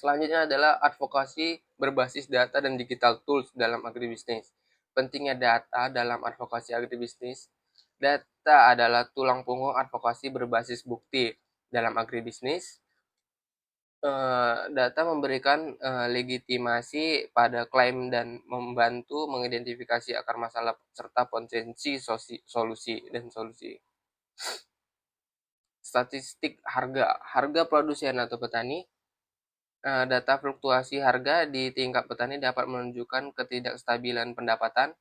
Selanjutnya adalah advokasi berbasis data dan digital tools dalam agribisnis. Pentingnya data dalam advokasi agribisnis. Data adalah tulang punggung advokasi berbasis bukti dalam agribisnis. Data memberikan legitimasi pada klaim dan membantu mengidentifikasi akar masalah serta potensi solusi. Statistik harga, harga produsen atau petani. Data fluktuasi harga di tingkat petani dapat menunjukkan ketidakstabilan pendapatan,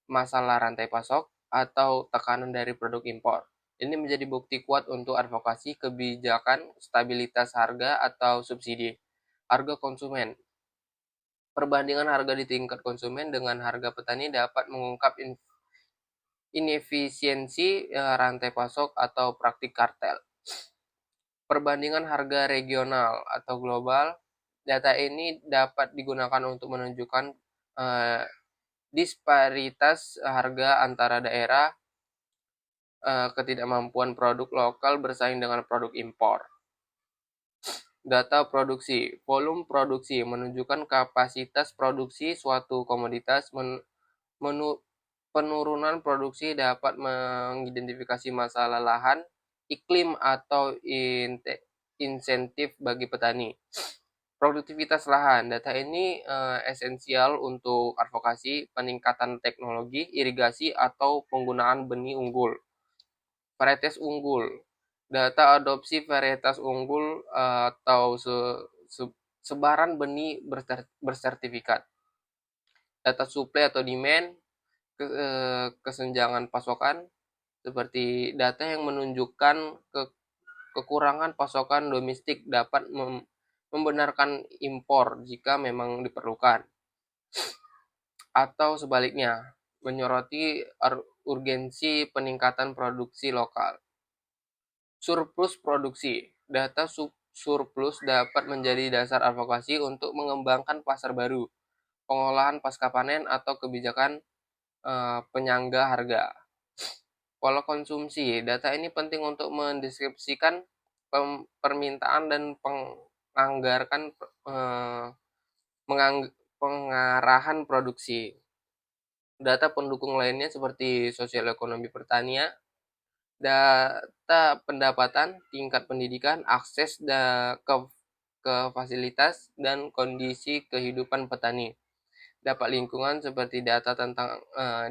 masalah rantai pasok, atau tekanan dari produk impor. Ini menjadi bukti kuat untuk advokasi kebijakan stabilitas harga atau subsidi. Harga konsumen. Perbandingan harga di tingkat konsumen dengan harga petani dapat mengungkap inefisiensi rantai pasok atau praktik kartel. Perbandingan harga regional atau global. Data ini dapat digunakan untuk menunjukkan disparitas harga antara daerah, ketidakmampuan produk lokal bersaing dengan produk impor. Data produksi. Volume produksi menunjukkan kapasitas produksi suatu komoditas. Penurunan produksi dapat mengidentifikasi masalah lahan, iklim, atau insentif bagi petani. Produktivitas lahan. Data ini esensial untuk advokasi peningkatan teknologi, irigasi, atau penggunaan benih unggul. Varietas unggul. Data adopsi varietas unggul atau sebaran benih bersertifikat. Data supply atau demand, kesenjangan pasokan, seperti data yang menunjukkan kekurangan pasokan domestik dapat membenarkan impor jika memang diperlukan. Atau sebaliknya, menyoroti urgensi peningkatan produksi lokal. Surplus produksi. Data surplus dapat menjadi dasar advokasi untuk mengembangkan pasar baru, pengolahan pasca panen, atau kebijakan penyangga harga. Pola konsumsi. Data ini penting untuk mendeskripsikan permintaan dan menganggarkan pengarahan produksi. Data pendukung lainnya seperti sosial ekonomi pertanian, data pendapatan, tingkat pendidikan, akses ke fasilitas, dan kondisi kehidupan petani. Dapat lingkungan seperti data tentang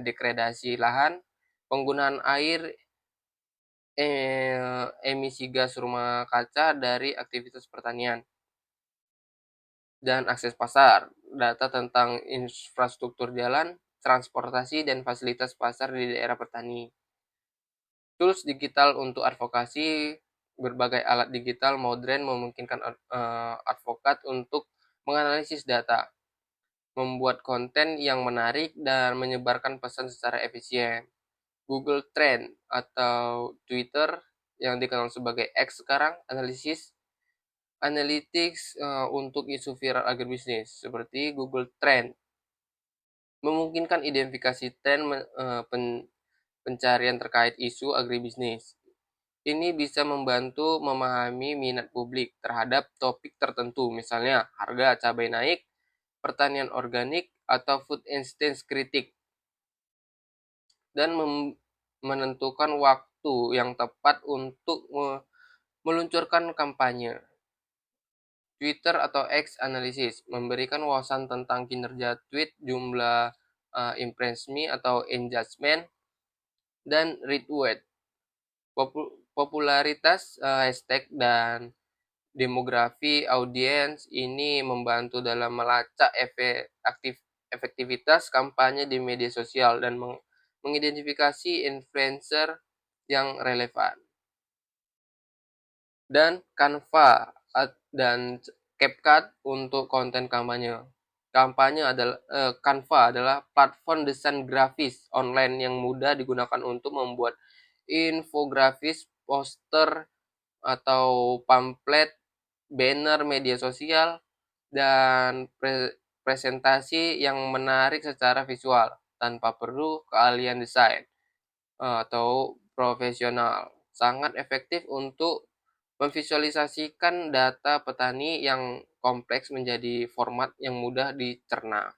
degradasi lahan, penggunaan air, emisi gas rumah kaca dari aktivitas pertanian. Dan akses pasar, data tentang infrastruktur jalan, transportasi, dan fasilitas pasar di daerah petani. Tools digital untuk advokasi. Berbagai alat digital modern memungkinkan advokat untuk menganalisis data, membuat konten yang menarik, dan menyebarkan pesan secara efisien. Google Trend atau Twitter yang dikenal sebagai X sekarang, analytics untuk isu viral agribisnis seperti Google Trend memungkinkan identifikasi tren pencarian terkait isu agribisnis. Ini bisa membantu memahami minat publik terhadap topik tertentu, misalnya harga cabai naik, pertanian organik, atau food instance kritik, dan menentukan waktu yang tepat untuk meluncurkan kampanye. Twitter atau X Analysis memberikan wawasan tentang kinerja tweet, jumlah impresi atau engagement, dan retweet. Popularitas hashtag dan demografi audiens ini membantu dalam melacak efektivitas kampanye di media sosial dan mengidentifikasi influencer yang relevan. Dan Canva dan CapCut untuk konten kampanye. Kampanye adalah Canva adalah platform desain grafis online yang mudah digunakan untuk membuat infografis, poster, atau pamflet, banner media sosial, dan presentasi yang menarik secara visual tanpa perlu keahlian desain atau profesional. Sangat efektif untuk memvisualisasikan data petani yang kompleks menjadi format yang mudah dicerna.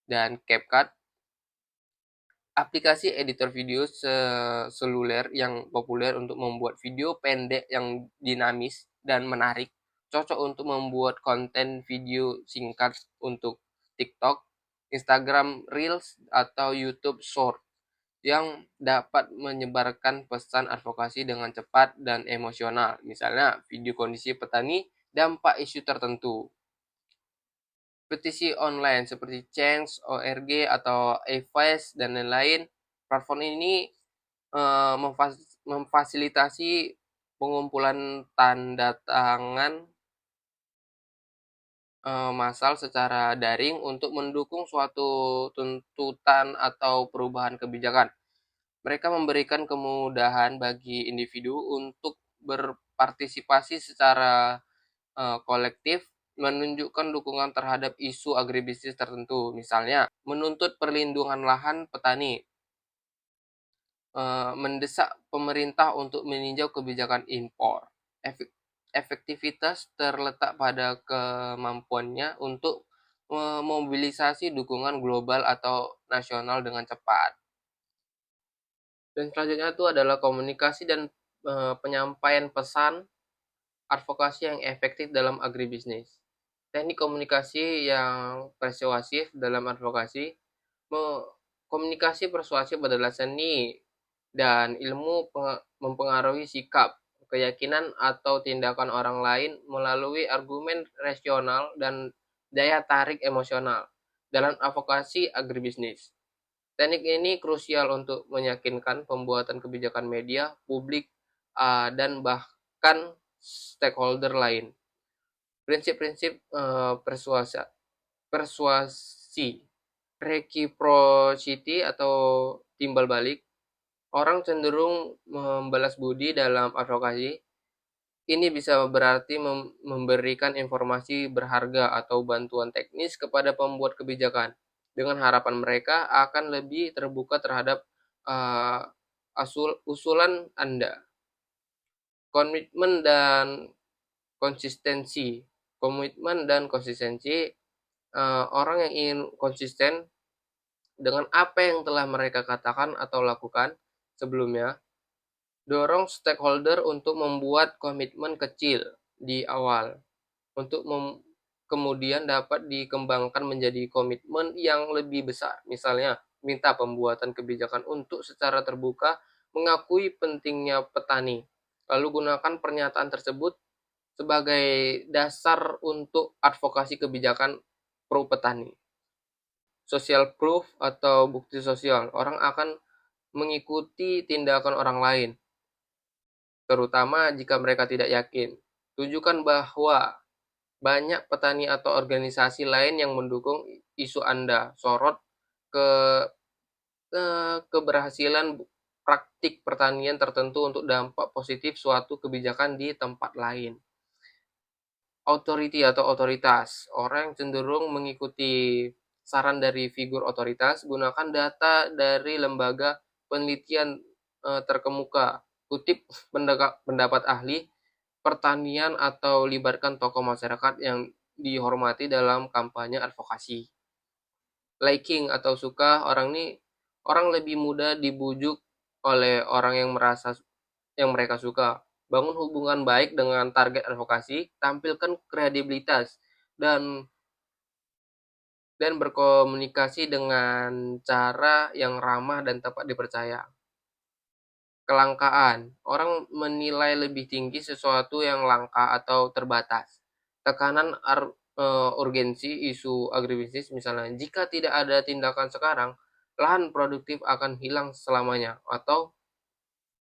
Dan CapCut, aplikasi editor video seluler yang populer untuk membuat video pendek yang dinamis dan menarik, cocok untuk membuat konten video singkat untuk TikTok, Instagram Reels, atau YouTube Short yang dapat menyebarkan pesan advokasi dengan cepat dan emosional. Misalnya, video kondisi petani dampak isu tertentu. Petisi online seperti Change, ORG, atau Advice, dan lain-lain. Platform ini memfasilitasi pengumpulan tanda tangan massal secara daring untuk mendukung suatu tuntutan atau perubahan kebijakan. Mereka memberikan kemudahan bagi individu untuk berpartisipasi secara kolektif, menunjukkan dukungan terhadap isu agribisnis tertentu. Misalnya, menuntut perlindungan lahan petani, mendesak pemerintah untuk meninjau kebijakan impor. Efektivitas terletak pada kemampuannya untuk memobilisasi dukungan global atau nasional dengan cepat. Dan selanjutnya itu adalah komunikasi dan penyampaian pesan advokasi yang efektif dalam agribisnis. Teknik komunikasi yang persuasif dalam advokasi. Komunikasi persuasif adalah seni dan ilmu mempengaruhi sikap, keyakinan, atau tindakan orang lain melalui argumen rasional dan daya tarik emosional dalam advokasi agribisnis. Teknik ini krusial untuk meyakinkan pembuatan kebijakan media, publik, dan bahkan stakeholder lain. Prinsip-prinsip persuasi, reciprocity atau timbal balik. Orang cenderung membalas budi dalam advokasi. Ini bisa berarti memberikan informasi berharga atau bantuan teknis kepada pembuat kebijakan, dengan harapan mereka akan lebih terbuka terhadap usulan Anda. Komitmen dan konsistensi. Komitmen dan konsistensi, orang yang ingin konsisten dengan apa yang telah mereka katakan atau lakukan sebelumnya. Dorong stakeholder untuk membuat komitmen kecil di awal, untuk kemudian dapat dikembangkan menjadi komitmen yang lebih besar. Misalnya, minta pembuatan kebijakan untuk secara terbuka mengakui pentingnya petani. Lalu gunakan pernyataan tersebut sebagai dasar untuk advokasi kebijakan pro petani. Social proof atau bukti sosial. Orang akan mengikuti tindakan orang lain, terutama jika mereka tidak yakin. Tunjukkan bahwa banyak petani atau organisasi lain yang mendukung isu Anda. Sorot ke keberhasilan praktik pertanian tertentu untuk dampak positif suatu kebijakan di tempat lain. Authority atau otoritas. Orang yang cenderung mengikuti saran dari figur otoritas. Gunakan data dari lembaga penelitian terkemuka. Kutip pendapat ahli pertanian atau libatkan tokoh masyarakat yang dihormati dalam kampanye advokasi. Liking atau suka. Orang lebih mudah dibujuk oleh orang yang mereka suka. Bangun hubungan baik dengan target advokasi, tampilkan kredibilitas, dan berkomunikasi dengan cara yang ramah dan dapat dipercaya. Kelangkaan. Orang menilai lebih tinggi sesuatu yang langka atau terbatas. Tekanan urgensi isu agribisnis, misalnya, jika tidak ada tindakan sekarang, lahan produktif akan hilang selamanya, atau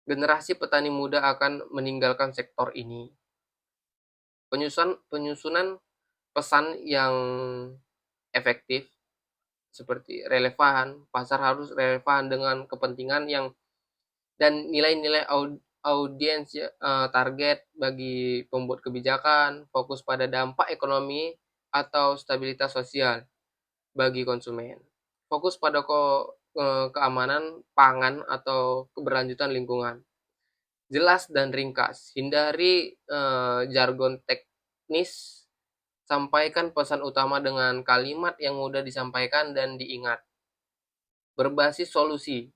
generasi petani muda akan meninggalkan sektor ini. Penyusunan pesan yang efektif seperti relevan, pasar harus relevan dengan kepentingan yang dan nilai-nilai audiens target bagi pembuat kebijakan, fokus pada dampak ekonomi atau stabilitas sosial bagi konsumen. Fokus pada keamanan pangan atau keberlanjutan lingkungan. Jelas dan ringkas, hindari jargon teknis, sampaikan pesan utama dengan kalimat yang mudah disampaikan dan diingat. Berbasis solusi,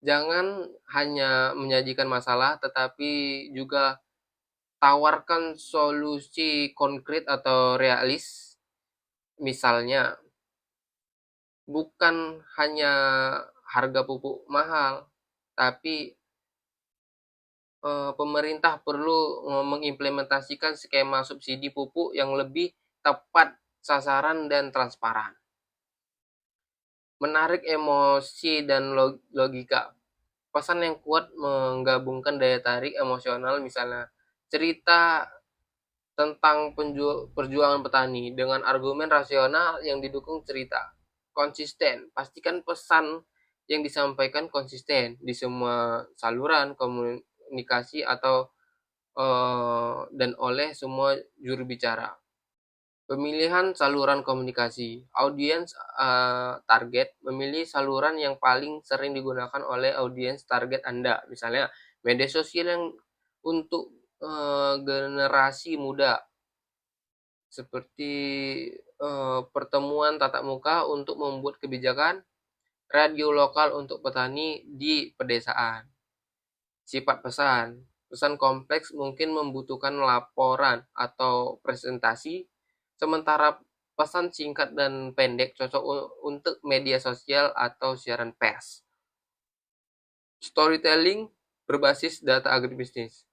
jangan hanya menyajikan masalah, tetapi juga tawarkan solusi konkret atau realis. Misalnya, bukan hanya harga pupuk mahal, tapi pemerintah perlu mengimplementasikan skema subsidi pupuk yang lebih tepat sasaran dan transparan. Menarik emosi dan logika. Pesan yang kuat menggabungkan daya tarik emosional, misalnya cerita tentang perjuangan petani dengan argumen rasional yang didukung cerita. Konsisten, pastikan pesan yang disampaikan konsisten di semua saluran komunikasi atau dan oleh semua juru bicara. Pemilihan saluran komunikasi. Audiens target memilih saluran yang paling sering digunakan oleh audiens target Anda. Misalnya media sosial yang untuk generasi muda, seperti pertemuan tatap muka untuk membuat kebijakan, radio lokal untuk petani di pedesaan. Sifat pesan. Pesan kompleks mungkin membutuhkan laporan atau presentasi, sementara pesan singkat dan pendek cocok untuk media sosial atau siaran pers. Storytelling berbasis data agribisnis.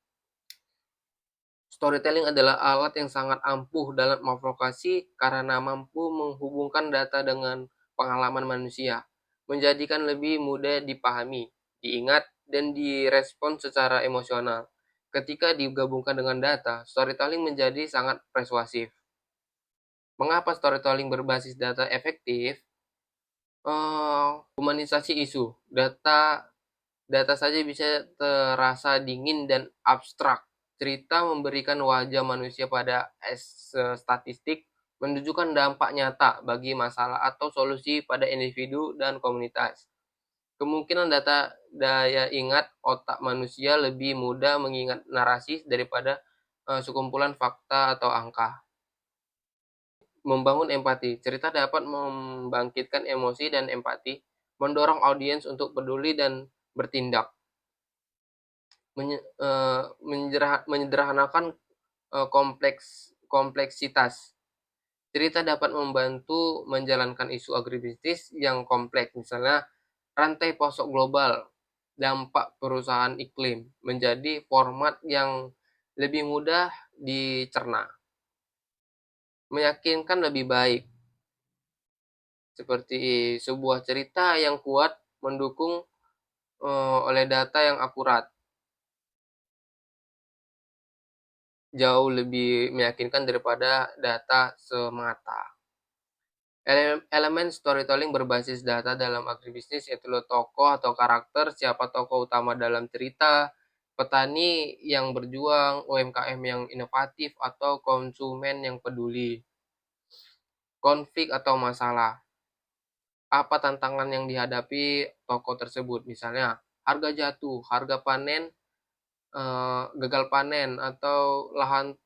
Storytelling adalah alat yang sangat ampuh dalam advokasi karena mampu menghubungkan data dengan pengalaman manusia, menjadikan lebih mudah dipahami, diingat, dan direspon secara emosional. Ketika digabungkan dengan data, storytelling menjadi sangat persuasif. Mengapa storytelling berbasis data efektif? Humanisasi isu. Data saja bisa terasa dingin dan abstrak. Cerita memberikan wajah manusia pada statistik, menunjukkan dampak nyata bagi masalah atau solusi pada individu dan komunitas. Kemungkinan daya ingat otak manusia lebih mudah mengingat narasi daripada sekumpulan fakta atau angka. Membangun empati. Cerita dapat membangkitkan emosi dan empati, mendorong audiens untuk peduli dan bertindak. Menyederhanakan kompleksitas. Cerita dapat membantu menjalankan isu agribisnis yang kompleks, misalnya rantai pasok global, dampak perusahaan iklim, menjadi format yang lebih mudah dicerna. Meyakinkan lebih baik, seperti sebuah cerita yang kuat mendukung oleh data yang akurat. Jauh lebih meyakinkan daripada data semata. Elemen storytelling berbasis data dalam agribisnis yaitu tokoh atau karakter, siapa tokoh utama dalam cerita, petani yang berjuang, UMKM yang inovatif, atau konsumen yang peduli. Konflik atau masalah. Apa tantangan yang dihadapi tokoh tersebut? Misalnya, harga jatuh, harga panen, gagal panen, atau lahan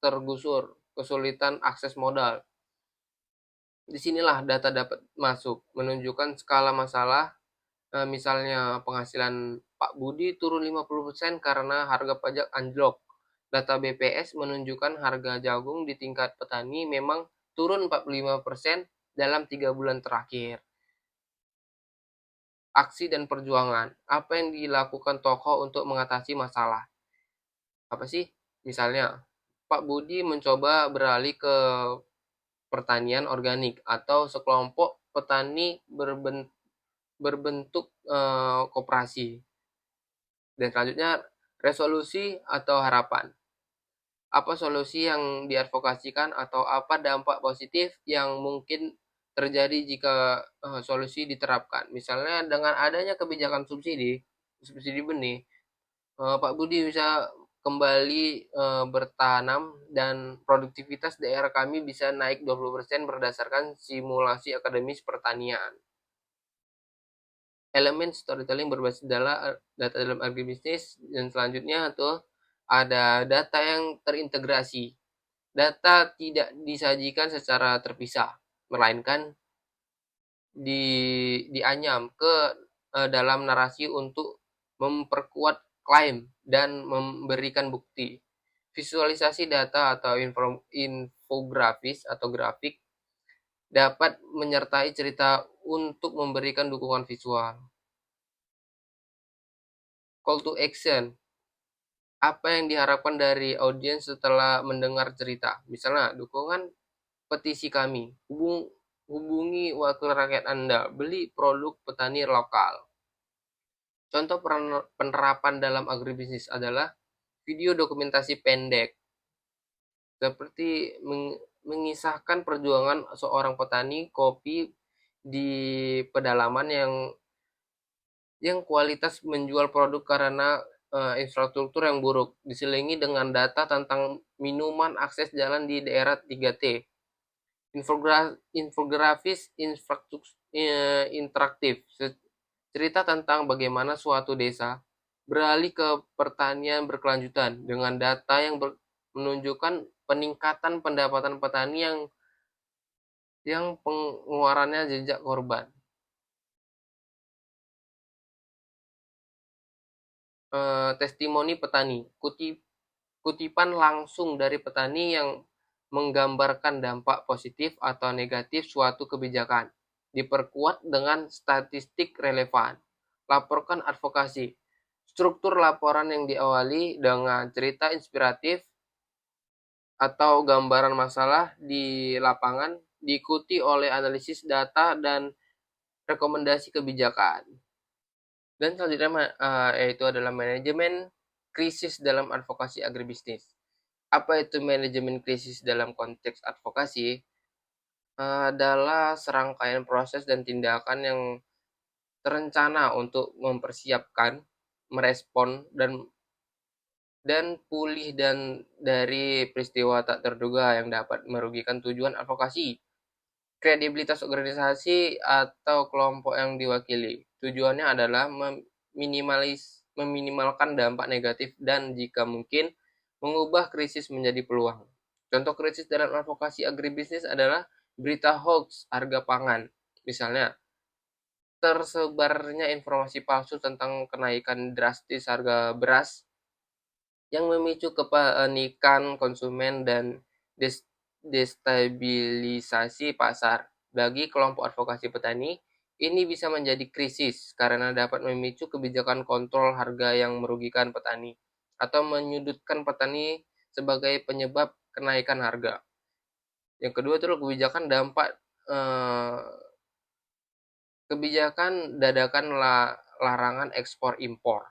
tergusur, kesulitan akses modal. Disinilah data dapat masuk, menunjukkan skala masalah, misalnya penghasilan Pak Budi turun 50% karena harga pajak anjlok. Data BPS menunjukkan harga jagung di tingkat petani memang turun 45% dalam 3 bulan terakhir. Aksi dan perjuangan. Apa yang dilakukan tokoh untuk mengatasi masalah? Apa sih? Misalnya, Pak Budi mencoba beralih ke pertanian organik, atau sekelompok petani berbentuk koperasi. Dan selanjutnya, resolusi atau harapan. Apa solusi yang diadvokasikan atau apa dampak positif yang mungkin terjadi jika, solusi diterapkan. Misalnya dengan adanya kebijakan subsidi, subsidi benih, Pak Budi bisa kembali, bertanam dan produktivitas daerah kami bisa naik 20% berdasarkan simulasi akademis pertanian. Elemen storytelling berbasis data dalam agribisnis dan selanjutnya tuh ada data yang terintegrasi. Data tidak disajikan secara terpisah, melainkan dianyam ke dalam narasi untuk memperkuat klaim dan memberikan bukti. Visualisasi data atau infografis atau grafik dapat menyertai cerita untuk memberikan dukungan visual. Call to action. Apa yang diharapkan dari audiens setelah mendengar cerita? Misalnya, dukungan petisi kami. Hubungi wakil rakyat Anda. Beli produk petani lokal. Contoh penerapan dalam agribisnis adalah video dokumentasi pendek, seperti mengisahkan perjuangan seorang petani kopi di pedalaman yang kualitas menjual produk karena infrastruktur yang buruk, diselingi dengan data tentang minuman akses jalan di daerah 3T. Infografis interaktif, cerita tentang bagaimana suatu desa beralih ke pertanian berkelanjutan dengan data yang menunjukkan peningkatan pendapatan petani yang pengeluarannya jejak korban. Testimoni petani, kutipan langsung dari petani yang menggambarkan dampak positif atau negatif suatu kebijakan, diperkuat dengan statistik relevan. Laporkan advokasi. Struktur laporan yang diawali dengan cerita inspiratif atau gambaran masalah di lapangan, diikuti oleh analisis data dan rekomendasi kebijakan. Dan selanjutnya yaitu adalah manajemen krisis dalam advokasi agribisnis. Apa itu manajemen krisis dalam konteks advokasi? Adalah serangkaian proses dan tindakan yang terencana untuk mempersiapkan, merespon, dan pulih dari peristiwa tak terduga yang dapat merugikan tujuan advokasi, kredibilitas organisasi atau kelompok yang diwakili. Tujuannya adalah meminimalkan dampak negatif dan jika mungkin mengubah krisis menjadi peluang. Contoh krisis dalam advokasi agribisnis adalah berita hoax harga pangan. Misalnya, tersebarnya informasi palsu tentang kenaikan drastis harga beras yang memicu kepanikan konsumen dan destabilisasi pasar. Bagi kelompok advokasi petani, ini bisa menjadi krisis karena dapat memicu kebijakan kontrol harga yang merugikan petani atau menyudutkan petani sebagai penyebab kenaikan harga. Yang kedua itu kebijakan dampak kebijakan dadakan larangan ekspor impor.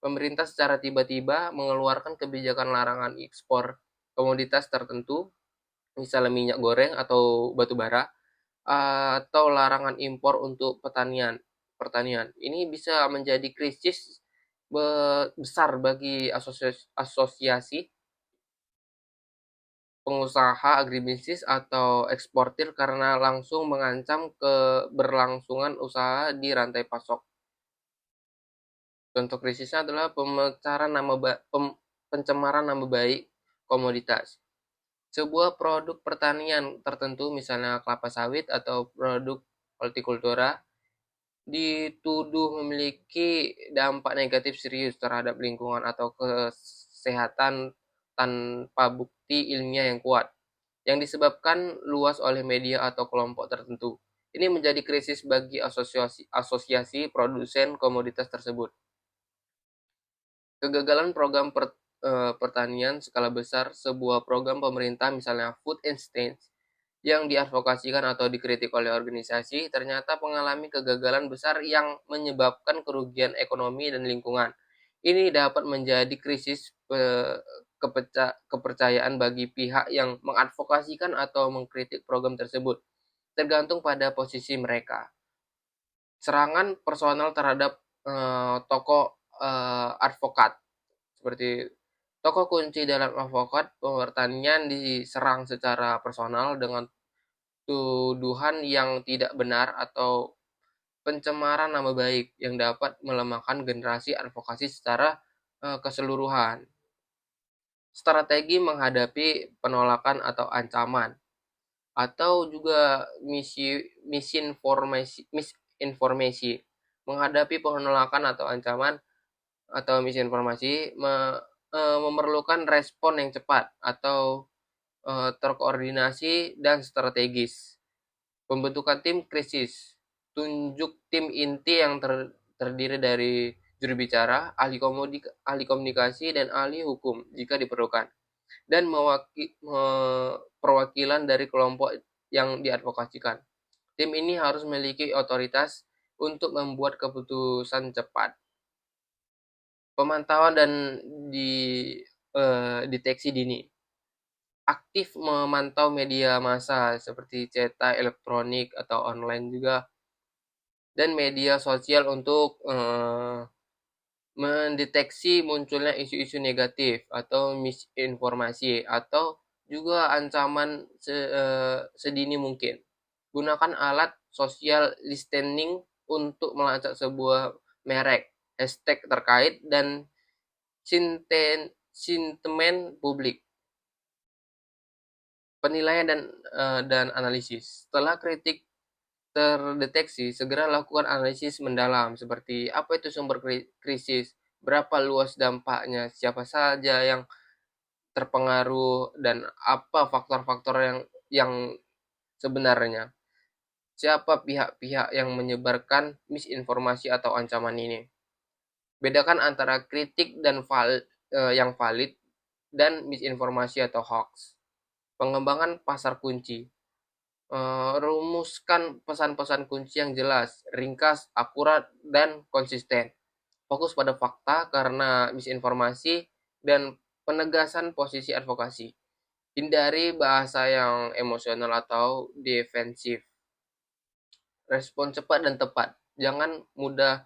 Pemerintah secara tiba-tiba mengeluarkan kebijakan larangan ekspor komoditas tertentu, misalnya minyak goreng atau batu bara, atau larangan impor untuk pertanian. Ini bisa menjadi krisis besar bagi asosiasi pengusaha agribisnis atau eksportir karena langsung mengancam keberlangsungan usaha di rantai pasok. Contoh krisisnya adalah pencemaran nama baik komoditas. Sebuah produk pertanian tertentu, misalnya kelapa sawit atau produk hortikultura, dituduh memiliki dampak negatif serius terhadap lingkungan atau kesehatan tanpa bukti ilmiah yang kuat, yang disebabkan luas oleh media atau kelompok tertentu. Ini menjadi krisis bagi asosiasi produsen komoditas tersebut. Kegagalan program pertanian skala besar, sebuah program pemerintah misalnya food estate yang diadvokasikan atau dikritik oleh organisasi ternyata mengalami kegagalan besar yang menyebabkan kerugian ekonomi dan lingkungan. Ini dapat menjadi krisis kepercayaan bagi pihak yang mengadvokasikan atau mengkritik program tersebut, tergantung pada posisi mereka. Serangan personal terhadap tokoh advokat, seperti tokoh kunci dalam advokat pertanian diserang secara personal dengan tuduhan yang tidak benar atau pencemaran nama baik yang dapat melemahkan generasi advokasi secara keseluruhan. Strategi menghadapi penolakan atau ancaman, atau juga misinformasi. Menghadapi penolakan atau ancaman atau misinformasi memerlukan respon yang cepat atau terkoordinasi dan strategis. Pembentukan tim krisis. Tunjuk tim inti yang terdiri dari juru bicara, ahli komunikasi, dan ahli hukum jika diperlukan. Dan perwakilan dari kelompok yang diadvokasikan. Tim ini harus memiliki otoritas untuk membuat keputusan cepat. Pemantauan dan deteksi dini. Aktif memantau media massa seperti cetak, elektronik, atau online juga, dan media sosial untuk mendeteksi munculnya isu-isu negatif atau misinformasi atau juga ancaman sedini mungkin. Gunakan alat social listening untuk melacak sebuah merek, hashtag terkait, dan sentimen publik. Penilaian dan analisis. Setelah kritik terdeteksi, segera lakukan analisis mendalam seperti apa itu sumber krisis, berapa luas dampaknya, siapa saja yang terpengaruh, dan apa faktor-faktor yang sebenarnya. Siapa pihak-pihak yang menyebarkan misinformasi atau ancaman ini. Bedakan antara kritik dan yang valid dan misinformasi atau hoax. Pengembangan pasar kunci. Rumuskan pesan-pesan kunci yang jelas, ringkas, akurat, dan konsisten. Fokus pada fakta karena misinformasi dan penegasan posisi advokasi. Hindari bahasa yang emosional atau defensif. Respon cepat dan tepat. Jangan menunda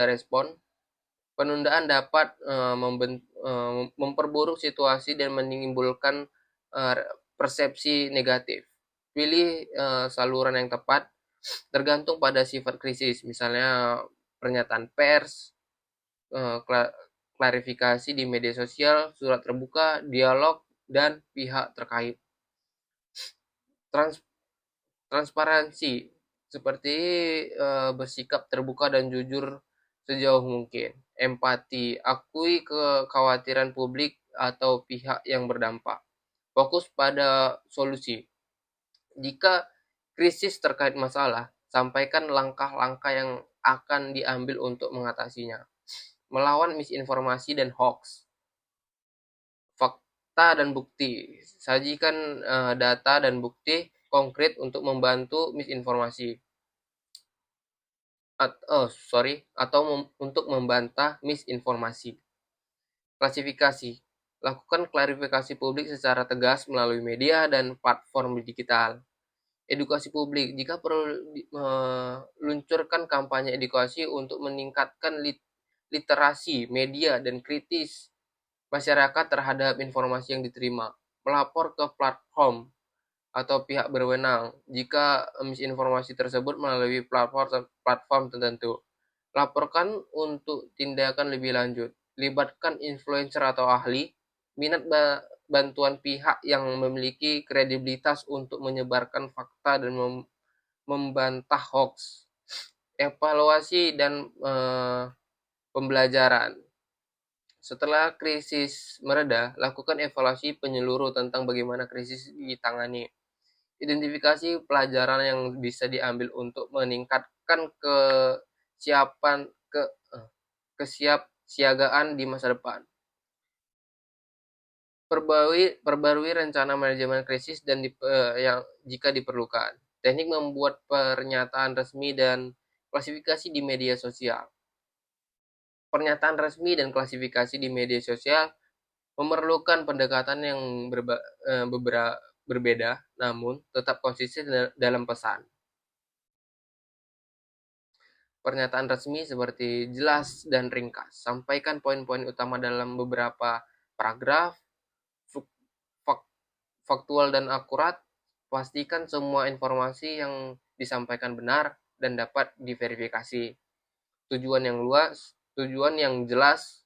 respon. Penundaan dapat memperburuk situasi dan menimbulkan persepsi negatif. Pilih saluran yang tepat tergantung pada sifat krisis, misalnya pernyataan pers, klarifikasi di media sosial, surat terbuka, dialog, dan pihak terkait. Transparansi, seperti bersikap terbuka dan jujur sejauh mungkin. Empati, akui kekhawatiran publik atau pihak yang berdampak. Fokus pada solusi. Jika krisis terkait masalah, sampaikan langkah-langkah yang akan diambil untuk mengatasinya. Melawan misinformasi dan hoax. Fakta dan bukti. Sajikan data dan bukti konkret untuk membantu misinformasi. Atau untuk membantah misinformasi. Klasifikasi. Lakukan klarifikasi publik secara tegas melalui media dan platform digital. Edukasi publik. Jika perlu, meluncurkan kampanye edukasi untuk meningkatkan literasi media dan kritis masyarakat terhadap informasi yang diterima. Melapor ke platform atau pihak berwenang jika misinformasi tersebut melalui platform tertentu. Laporkan untuk tindakan lebih lanjut. Libatkan influencer atau ahli. Minat bantuan pihak yang memiliki kredibilitas untuk menyebarkan fakta dan membantah hoax. Evaluasi dan pembelajaran. Setelah krisis mereda, lakukan evaluasi penyeluruh tentang bagaimana krisis ditangani. Identifikasi pelajaran yang bisa diambil untuk meningkatkan kesiapsiagaan di masa depan. Perbarui rencana manajemen krisis dan jika diperlukan. Teknik membuat pernyataan resmi dan klasifikasi di media sosial. Pernyataan resmi dan klasifikasi di media sosial memerlukan pendekatan yang berbeda, namun tetap konsisten dalam pesan. Pernyataan resmi seperti jelas dan ringkas. Sampaikan poin-poin utama dalam beberapa paragraf, faktual dan akurat. Pastikan semua informasi yang disampaikan benar dan dapat diverifikasi. Tujuan yang jelas,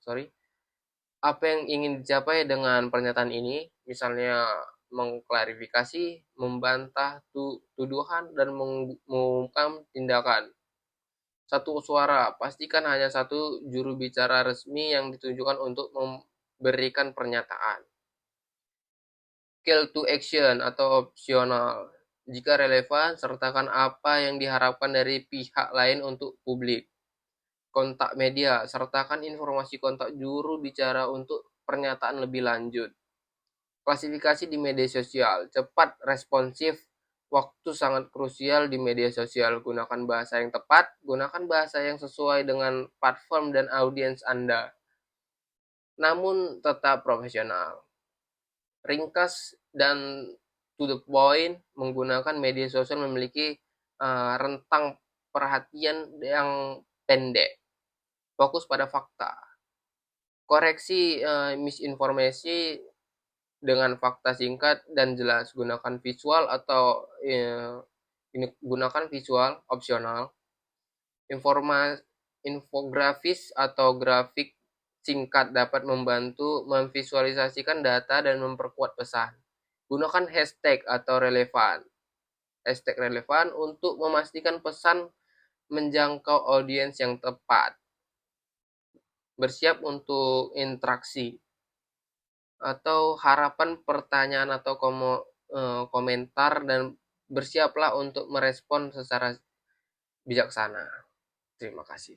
apa yang ingin dicapai dengan pernyataan ini, misalnya mengklarifikasi, membantah tuduhan, dan mengumumkan tindakan. Satu suara, pastikan hanya satu juru bicara resmi yang ditujukan untuk memberikan pernyataan. Call to action atau opsional. Jika relevan, sertakan apa yang diharapkan dari pihak lain untuk publik. Kontak media, sertakan informasi kontak juru bicara untuk pernyataan lebih lanjut. Klasifikasi di media sosial, cepat, responsif, waktu sangat krusial di media sosial. Gunakan bahasa yang tepat, gunakan bahasa yang sesuai dengan platform dan audiens Anda. Namun tetap profesional. Ringkas dan to the point, menggunakan media sosial memiliki rentang perhatian yang pendek. Fokus pada fakta. Koreksi misinformasi dengan fakta singkat dan jelas. Gunakan visual atau gunakan visual opsional. Infografis atau grafik singkat dapat membantu memvisualisasikan data dan memperkuat pesan. Gunakan hashtag atau relevan. Hashtag relevan untuk memastikan pesan menjangkau audiens yang tepat. Bersiap untuk interaksi atau harapan pertanyaan atau komentar, dan bersiaplah untuk merespon secara bijaksana. Terima kasih.